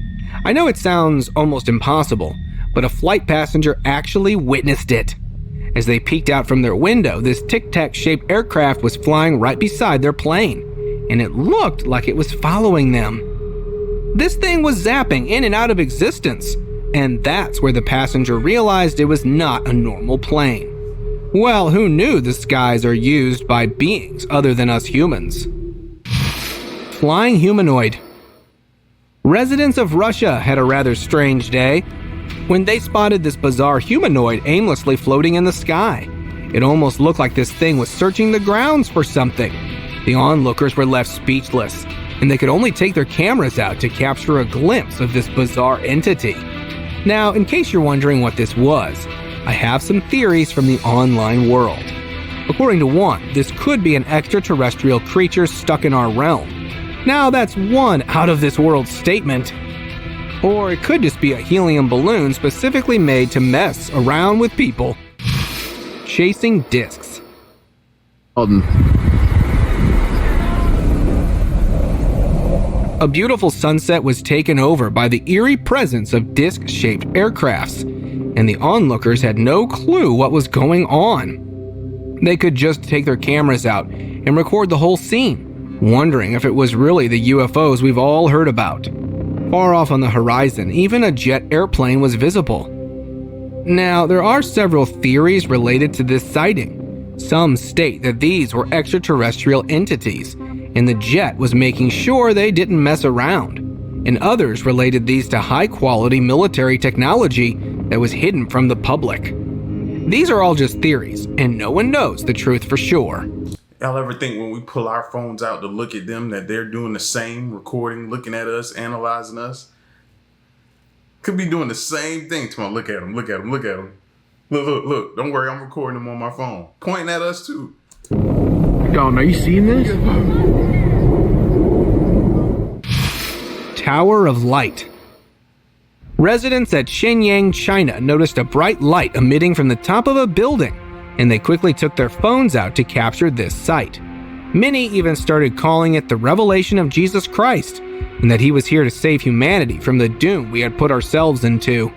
I know it sounds almost impossible, but a flight passenger actually witnessed it. As they peeked out from their window, this tic-tac-shaped aircraft was flying right beside their plane, and it looked like it was following them. This thing was zapping in and out of existence, and that's where the passenger realized it was not a normal plane. Well, who knew the skies are used by beings other than us humans? Flying humanoid. Residents of Russia had a rather strange day when they spotted this bizarre humanoid aimlessly floating in the sky. It almost looked like this thing was searching the grounds for something. The onlookers were left speechless, and they could only take their cameras out to capture a glimpse of this bizarre entity. Now, in case you're wondering what this was, I have some theories from the online world. According to one, this could be an extraterrestrial creature stuck in our realm. Now that's one out-of-this-world statement. Or it could just be a helium balloon specifically made to mess around with people. Chasing discs. A beautiful sunset was taken over by the eerie presence of disc-shaped aircrafts, and the onlookers had no clue what was going on. They could just take their cameras out and record the whole scene, wondering if it was really the UFOs we've all heard about. Far off on the horizon, even a jet airplane was visible. Now, there are several theories related to this sighting. Some state that these were extraterrestrial entities, and the jet was making sure they didn't mess around. And others related these to high-quality military technology that was hidden from the public. These are all just theories, and no one knows the truth for sure. Y'all ever think when we pull our phones out to look at them that they're doing the same, recording, looking at us, analyzing us? Could be doing the same thing. Come on, look at him. Look. Look. Don't worry, I'm recording him on my phone. Pointing at us too. Dom, are you seeing this? Tower of Light. Residents at Shenzhen, China noticed a bright light emitting from the top of a building, and they quickly took their phones out to capture this sight. Many even started calling it the revelation of Jesus Christ, and that he was here to save humanity from the doom we had put ourselves into.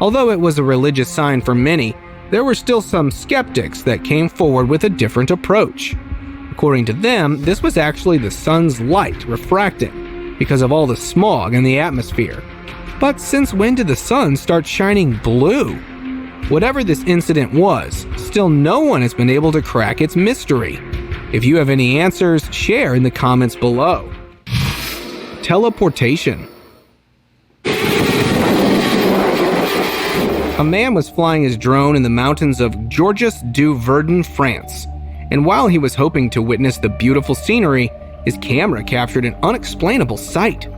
Although it was a religious sign for many, there were still some skeptics that came forward with a different approach. According to them, this was actually the sun's light refracting because of all the smog in the atmosphere. But since when did the sun start shining blue? Whatever this incident was, still no one has been able to crack its mystery. If you have any answers, share in the comments below. Teleportation. A man was flying his drone in the mountains of Georges du Verdun, France, and while he was hoping to witness the beautiful scenery, his camera captured an unexplainable sight.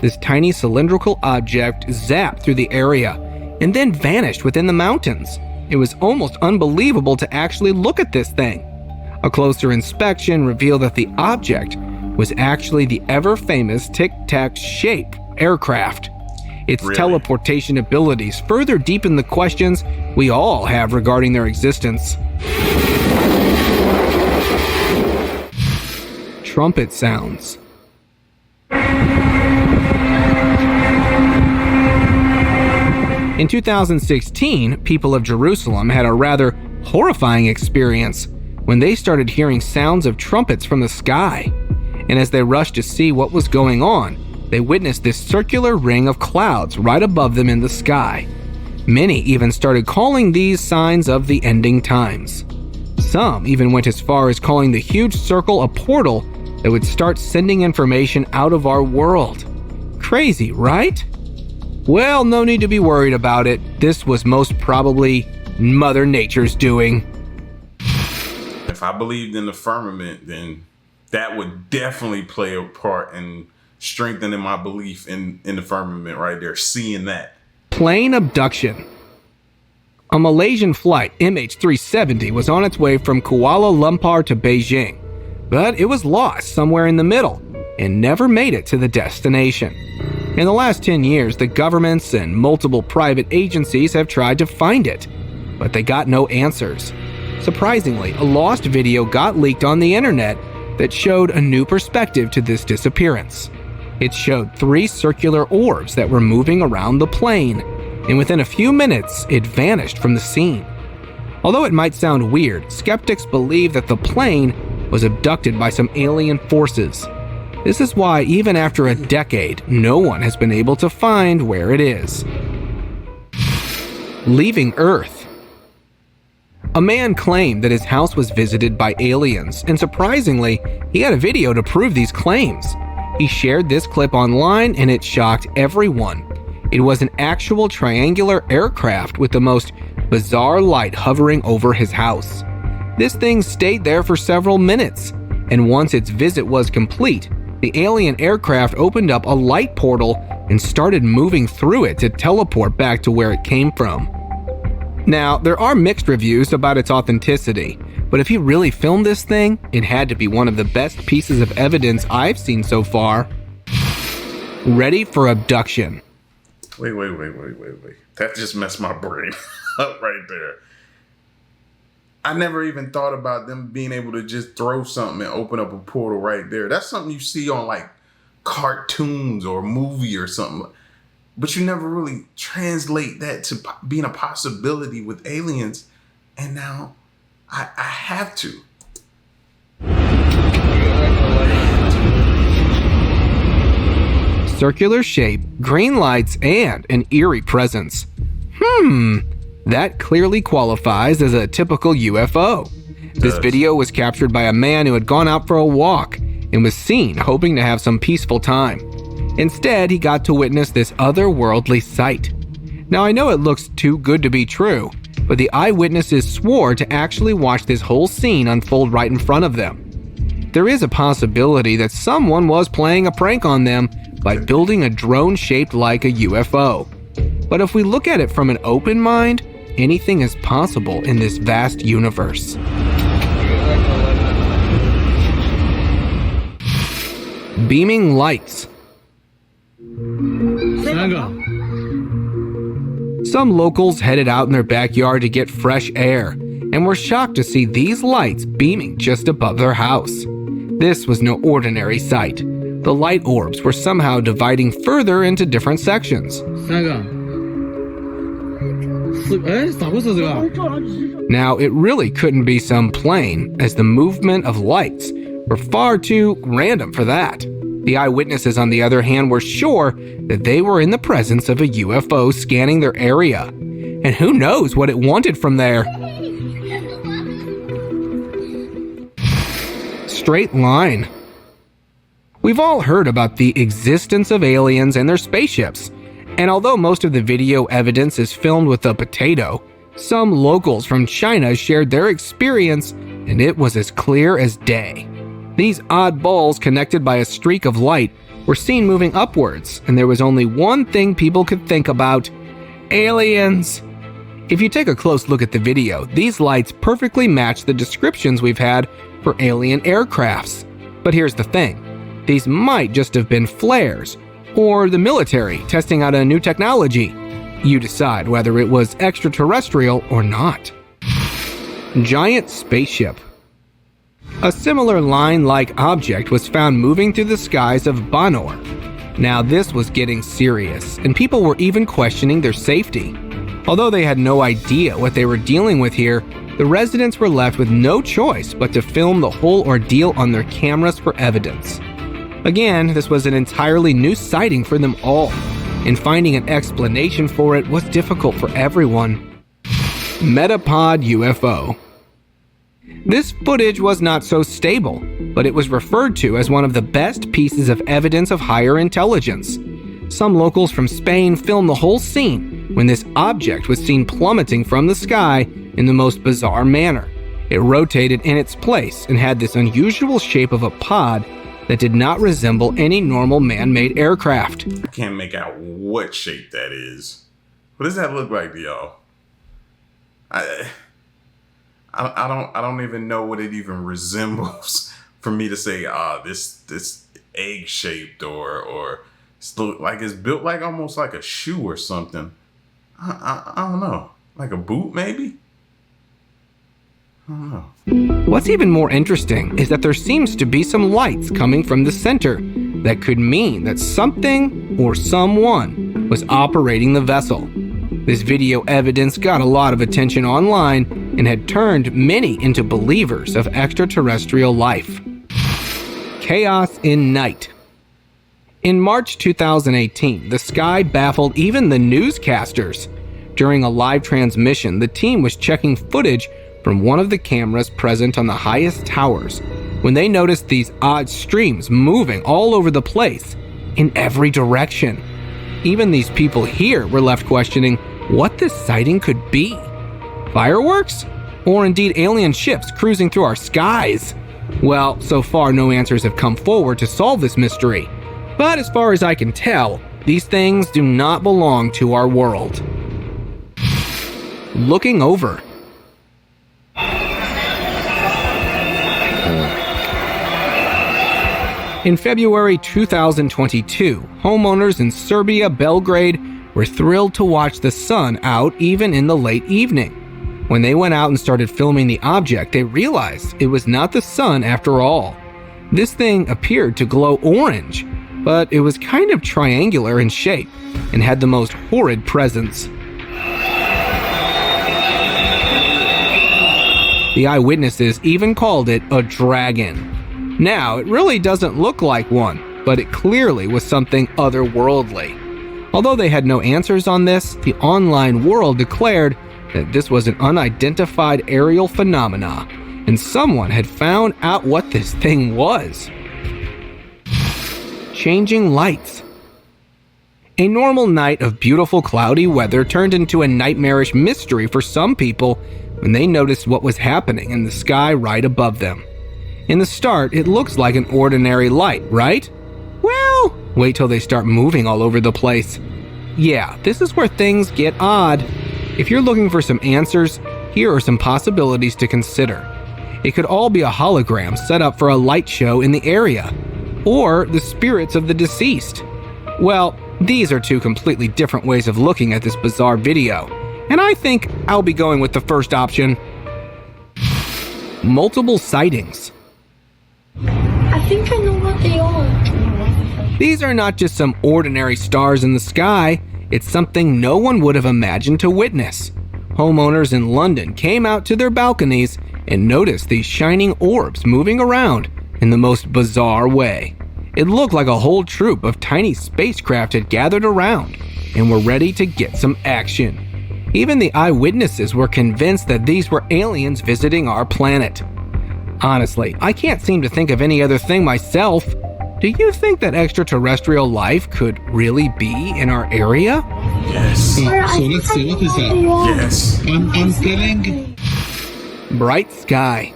This tiny cylindrical object zapped through the area and then vanished within the mountains. It was almost unbelievable to actually look at this thing. A closer inspection revealed that the object was actually the ever-famous Tic Tac shape aircraft. Its teleportation abilities further deepen the questions we all have regarding their existence. Trumpet sounds. In 2016, people of Jerusalem had a rather horrifying experience when they started hearing sounds of trumpets from the sky. And as they rushed to see what was going on, they witnessed this circular ring of clouds right above them in the sky. Many even started calling these signs of the ending times. Some even went as far as calling the huge circle a portal that would start sending information out of our world. Crazy, right? Well, no need to be worried about it. This was most probably Mother Nature's doing. If I believed in the firmament, then that would definitely play a part in strengthening my belief in the firmament right there, seeing that. Plane abduction. A Malaysian flight MH370 was on its way from Kuala Lumpur to Beijing, but it was lost somewhere in the middle and never made it to the destination. In the last 10 years, the governments and multiple private agencies have tried to find it, but they got no answers. Surprisingly, a lost video got leaked on the internet that showed a new perspective to this disappearance. It showed 3 circular orbs that were moving around the plane, and within a few minutes, it vanished from the scene. Although it might sound weird, skeptics believe that the plane was abducted by some alien forces. This is why, even after a decade, no one has been able to find where it is. Leaving Earth. A man claimed that his house was visited by aliens, and surprisingly, he had a video to prove these claims. He shared this clip online and it shocked everyone. It was an actual triangular aircraft with the most bizarre light hovering over his house. This thing stayed there for several minutes, and once its visit was complete, the alien aircraft opened up a light portal and started moving through it to teleport back to where it came from. Now, there are mixed reviews about its authenticity, but if he really filmed this thing, it had to be one of the best pieces of evidence I've seen so far. Ready for abduction. Wait. That just messed my brain up right there. I never even thought about them being able to just throw something and open up a portal right there. That's something you see on like cartoons or a movie or something. But you never really translate that to being a possibility with aliens. And now I have to. Circular shape, green lights, and an eerie presence. That clearly qualifies as a typical UFO. This video was captured by a man who had gone out for a walk and was seen hoping to have some peaceful time. Instead, he got to witness this otherworldly sight. Now, I know it looks too good to be true, but the eyewitnesses swore to actually watch this whole scene unfold right in front of them. There is a possibility that someone was playing a prank on them by building a drone shaped like a UFO. But if we look at it from an open mind, anything is possible in this vast universe. Beaming lights. Some locals headed out in their backyard to get fresh air and were shocked to see these lights beaming just above their house. This was no ordinary sight. The light orbs were somehow dividing further into different sections. Now, it really couldn't be some plane, as the movement of lights were far too random for that. The eyewitnesses, on the other hand, were sure that they were in the presence of a UFO scanning their area. And who knows what it wanted from there? Straight line. We've all heard about the existence of aliens and their spaceships. And although most of the video evidence is filmed with a potato, some locals from China shared their experience, and it was as clear as day. These odd balls connected by a streak of light were seen moving upwards, and there was only one thing people could think about: aliens. If you take a close look at the video, these lights perfectly match the descriptions we've had for alien aircrafts. But here's the thing: these might just have been flares, or the military testing out a new technology. You decide whether it was extraterrestrial or not. Giant spaceship. A similar line-like object was found moving through the skies of Banor. Now this was getting serious, and people were even questioning their safety. Although they had no idea what they were dealing with here, the residents were left with no choice but to film the whole ordeal on their cameras for evidence. Again, this was an entirely new sighting for them all, and finding an explanation for it was difficult for everyone. Metapod UFO. This footage was not so stable, but it was referred to as one of the best pieces of evidence of higher intelligence. Some locals from Spain filmed the whole scene when this object was seen plummeting from the sky in the most bizarre manner. It rotated in its place and had this unusual shape of a pod that did not resemble any normal man-made aircraft. I can't make out what shape that is. What does that look like to y'all? I don't even know what it even resembles for me to say, this egg shaped or it's look like it's built like almost like a shoe or something. I don't know, like a boot maybe. I don't know. What's even more interesting is that there seems to be some lights coming from the center that could mean that something or someone was operating the vessel. This video evidence got a lot of attention online and had turned many into believers of extraterrestrial life. Chaos in night. In March 2018, the sky baffled even the newscasters. During a live transmission, the team was checking footage from one of the cameras present on the highest towers when they noticed these odd streams moving all over the place in every direction. Even these people here were left questioning what this sighting could be. Fireworks? Or indeed alien ships cruising through our skies? Well, so far no answers have come forward to solve this mystery. But as far as I can tell, these things do not belong to our world. Looking over. In February 2022, homeowners in Serbia, Belgrade, were thrilled to watch the sun out even in the late evening. When they went out and started filming the object, they realized it was not the sun after all. This thing appeared to glow orange, but it was kind of triangular in shape and had the most horrid presence. The eyewitnesses even called it a dragon. Now, it really doesn't look like one, but it clearly was something otherworldly. Although they had no answers on this, the online world declared that this was an unidentified aerial phenomena, and someone had found out what this thing was. Changing lights. A normal night of beautiful cloudy weather turned into a nightmarish mystery for some people when they noticed what was happening in the sky right above them. In the start, it looks like an ordinary light, right? Well, Wait till they start moving all over the place. Yeah, this is where things get odd. If you're looking for some answers, here are some possibilities to consider. It could all be a hologram set up for a light show in the area, or the spirits of the deceased. Well, these are two completely different ways of looking at this bizarre video, and I think I'll be going with the first option. Multiple sightings. I think I know what they are. These are not just some ordinary stars in the sky, it's something no one would have imagined to witness. Homeowners in London came out to their balconies and noticed these shining orbs moving around in the most bizarre way. It looked like a whole troop of tiny spacecraft had gathered around and were ready to get some action. Even the eyewitnesses were convinced that these were aliens visiting our planet. Honestly, I can't seem to think of any other thing myself. Do you think that extraterrestrial life could really be in our area? Yes. So let's see, what is that? Yes. I'm feeling... Bright sky.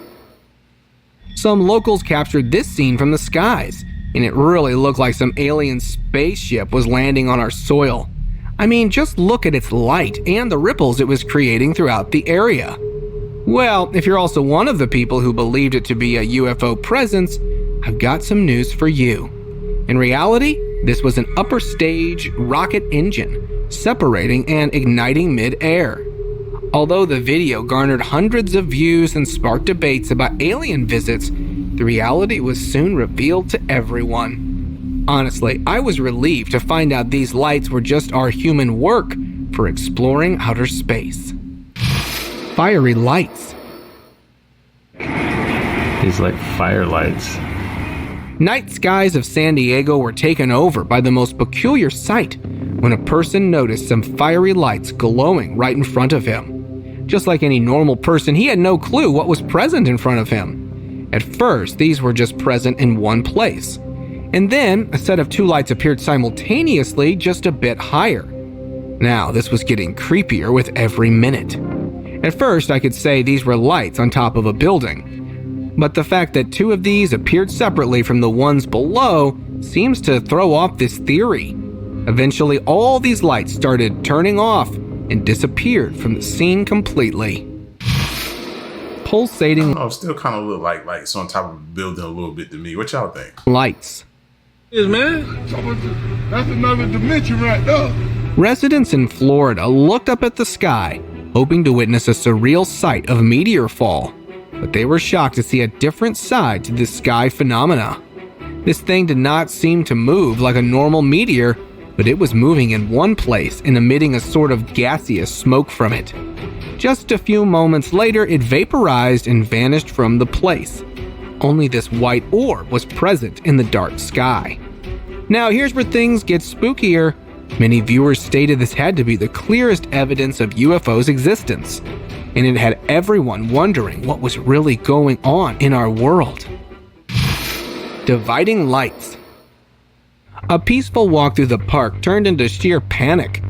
Some locals captured this scene from the skies, and it really looked like some alien spaceship was landing on our soil. I mean, just look at its light and the ripples it was creating throughout the area. Well, if you're also one of the people who believed it to be a UFO presence, I've got some news for you. In reality, this was an upper stage rocket engine separating and igniting mid-air. Although the video garnered hundreds of views and sparked debates about alien visits, the reality was soon revealed to everyone. Honestly, I was relieved to find out these lights were just our human work for exploring outer space. Fiery lights. These like fire lights. Night skies of San Diego were taken over by the most peculiar sight when a person noticed some fiery lights glowing right in front of him. Just like any normal person, he had no clue what was present in front of him. At first, these were just present in one place. And then, a set of two lights appeared simultaneously just a bit higher. Now, this was getting creepier with every minute. At first, I could say these were lights on top of a building. But the fact that two of these appeared separately from the ones below seems to throw off this theory. Eventually, all these lights started turning off and disappeared from the scene completely. Pulsating still kind of look like lights on top of the building a little bit to me. What y'all think? Lights. Yes, man. That's another dimension right there. Residents in Florida looked up at the sky, hoping to witness a surreal sight of meteor fall. But they were shocked to see a different side to this sky phenomena. This thing did not seem to move like a normal meteor, but it was moving in one place and emitting a sort of gaseous smoke from it. Just a few moments later, it vaporized and vanished from the place. Only this white orb was present in the dark sky. Now here's where things get spookier. Many viewers stated this had to be the clearest evidence of UFO's existence, and it had everyone wondering what was really going on in our world. Dividing lights. A peaceful walk through the park turned into sheer panic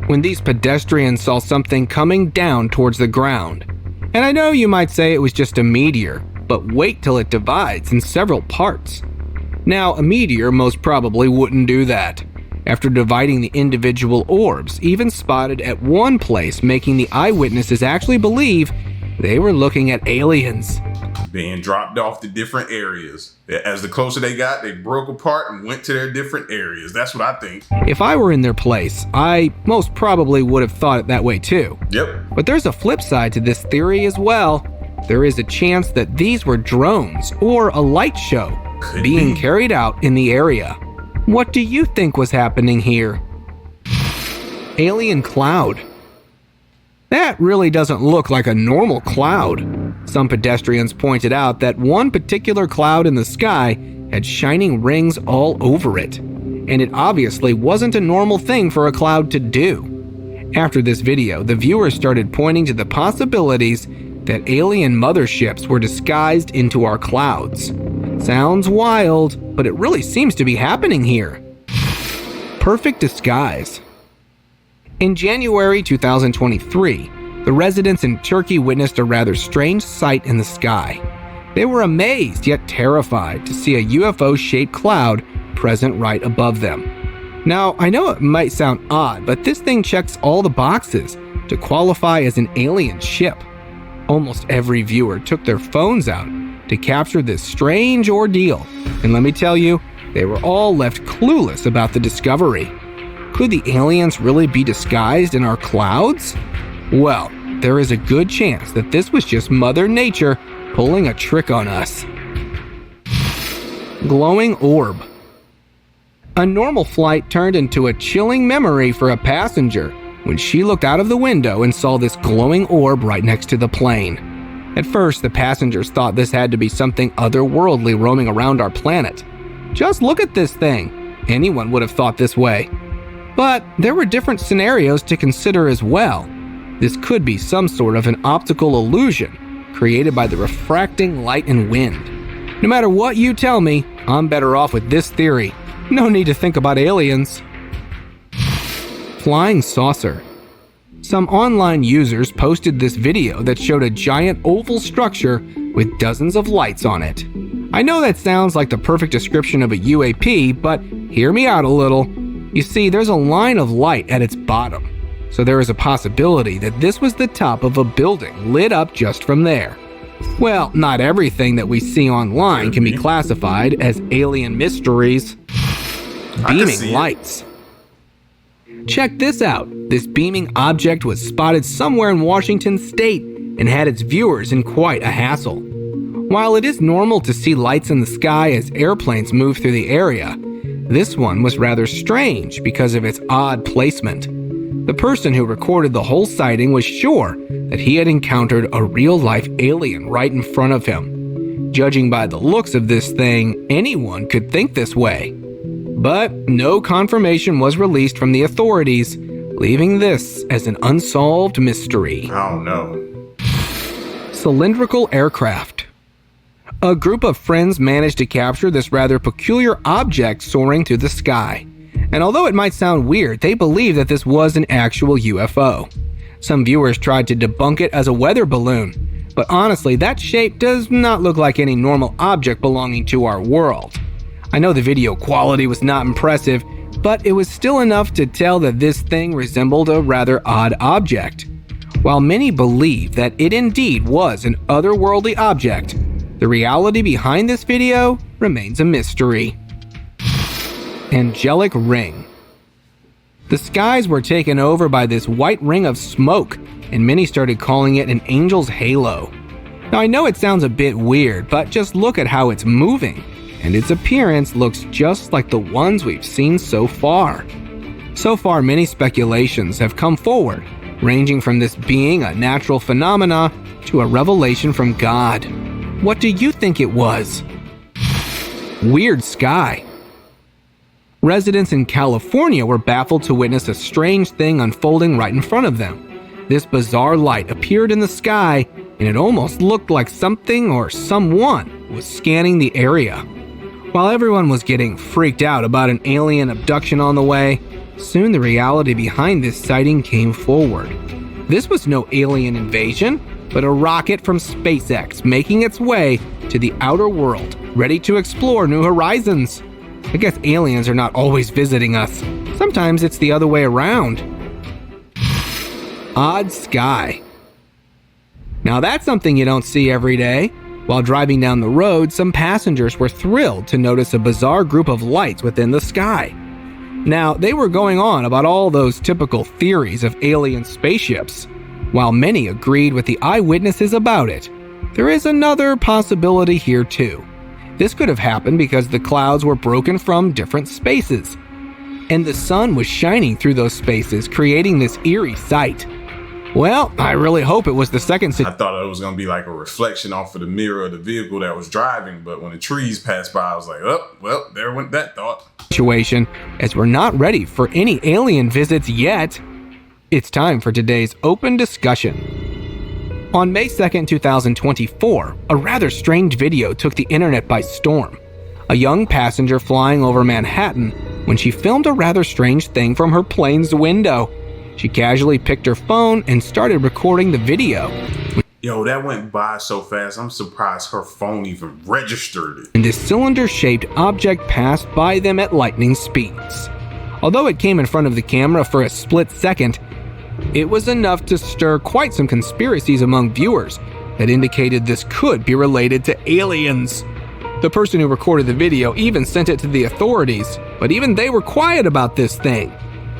when these pedestrians saw something coming down towards the ground. And I know you might say it was just a meteor, but wait till it divides in several parts. Now, a meteor most probably wouldn't do that. After dividing the individual orbs, even spotted at one place, making the eyewitnesses actually believe they were looking at aliens. Being dropped off to different areas. As the closer they got, they broke apart and went to their different areas. That's what I think. If I were in their place, I most probably would have thought it that way too. Yep. But there's a flip side to this theory as well. There is a chance that these were drones or a light show being carried out in the area. What do you think was happening here? Alien cloud. That really doesn't look like a normal cloud. Some pedestrians pointed out that one particular cloud in the sky had shining rings all over it, and it obviously wasn't a normal thing for a cloud to do. After this video, the viewers started pointing to the possibilities that alien motherships were disguised into our clouds. Sounds wild, but it really seems to be happening here. Perfect disguise. In January 2023, the residents in Turkey witnessed a rather strange sight in the sky. They were amazed yet terrified to see a UFO-shaped cloud present right above them. Now, I know it might sound odd, but this thing checks all the boxes to qualify as an alien ship. Almost every viewer took their phones out to capture this strange ordeal, and let me tell you, they were all left clueless about the discovery. Could the aliens really be disguised in our clouds? Well, there is a good chance that this was just Mother Nature pulling a trick on us. Glowing orb. A normal flight turned into a chilling memory for a passenger when she looked out of the window and saw this glowing orb right next to the plane. At first, the passengers thought this had to be something otherworldly roaming around our planet. Just look at this thing. Anyone would have thought this way. But there were different scenarios to consider as well. This could be some sort of an optical illusion created by the refracting light and wind. No matter what you tell me, I'm better off with this theory. No need to think about aliens. Flying saucer. Some online users posted this video that showed a giant oval structure with dozens of lights on it. I know that sounds like the perfect description of a UAP, but hear me out a little. You see, there's a line of light at its bottom, so there is a possibility that this was the top of a building lit up just from there. Well, not everything that we see online can be classified as alien mysteries. Beaming lights. Check this out. This beaming object was spotted somewhere in Washington state and had its viewers in quite a hassle. While it is normal to see lights in the sky as airplanes move through the area, this one was rather strange because of its odd placement. The person who recorded the whole sighting was sure that he had encountered a real-life alien right in front of him. Judging by the looks of this thing, anyone could think this way. But no confirmation was released from the authorities, leaving this as an unsolved mystery. I don't know. Cylindrical aircraft. A group of friends managed to capture this rather peculiar object soaring through the sky. And although it might sound weird, they believe that this was an actual UFO. Some viewers tried to debunk it as a weather balloon, but honestly, that shape does not look like any normal object belonging to our world. I know the video quality was not impressive, but it was still enough to tell that this thing resembled a rather odd object. While many believe that it indeed was an otherworldly object, the reality behind this video remains a mystery. Angelic ring. The skies were taken over by this white ring of smoke, and many started calling it an angel's halo. Now I know it sounds a bit weird, but just look at how it's moving, and its appearance looks just like the ones we've seen so far. So far, many speculations have come forward, ranging from this being a natural phenomena to a revelation from God. What do you think it was? Weird sky. Residents in California were baffled to witness a strange thing unfolding right in front of them. This bizarre light appeared in the sky, and it almost looked like something or someone was scanning the area. While everyone was getting freaked out about an alien abduction on the way, soon the reality behind this sighting came forward. This was no alien invasion, but a rocket from SpaceX making its way to the outer world, ready to explore new horizons. I guess aliens are not always visiting us. Sometimes it's the other way around. Odd sky. Now that's something you don't see every day. While driving down the road, some passengers were thrilled to notice a bizarre group of lights within the sky. Now, they were going on about all those typical theories of alien spaceships. While many agreed with the eyewitnesses about it, there is another possibility here too. This could have happened because the clouds were broken from different spaces, and the sun was shining through those spaces, creating this eerie sight. Well, I really hope it was the second I thought it was going to be like a reflection off of the mirror of the vehicle that was driving, but when the trees passed by, I was like, oh, well, there went that thought. Situation, as we're not ready for any alien visits yet. It's time for today's open discussion. On May 2nd, 2024, a rather strange video took the internet by storm. A young passenger flying over Manhattan when she filmed a rather strange thing from her plane's window. She casually picked her phone and started recording the video. Yo, that went by so fast. I'm surprised her phone even registered it. And this cylinder-shaped object passed by them at lightning speeds. Although it came in front of the camera for a split second, it was enough to stir quite some conspiracies among viewers that indicated this could be related to aliens. The person who recorded the video even sent it to the authorities, but even they were quiet about this thing,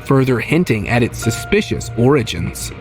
further hinting at its suspicious origins.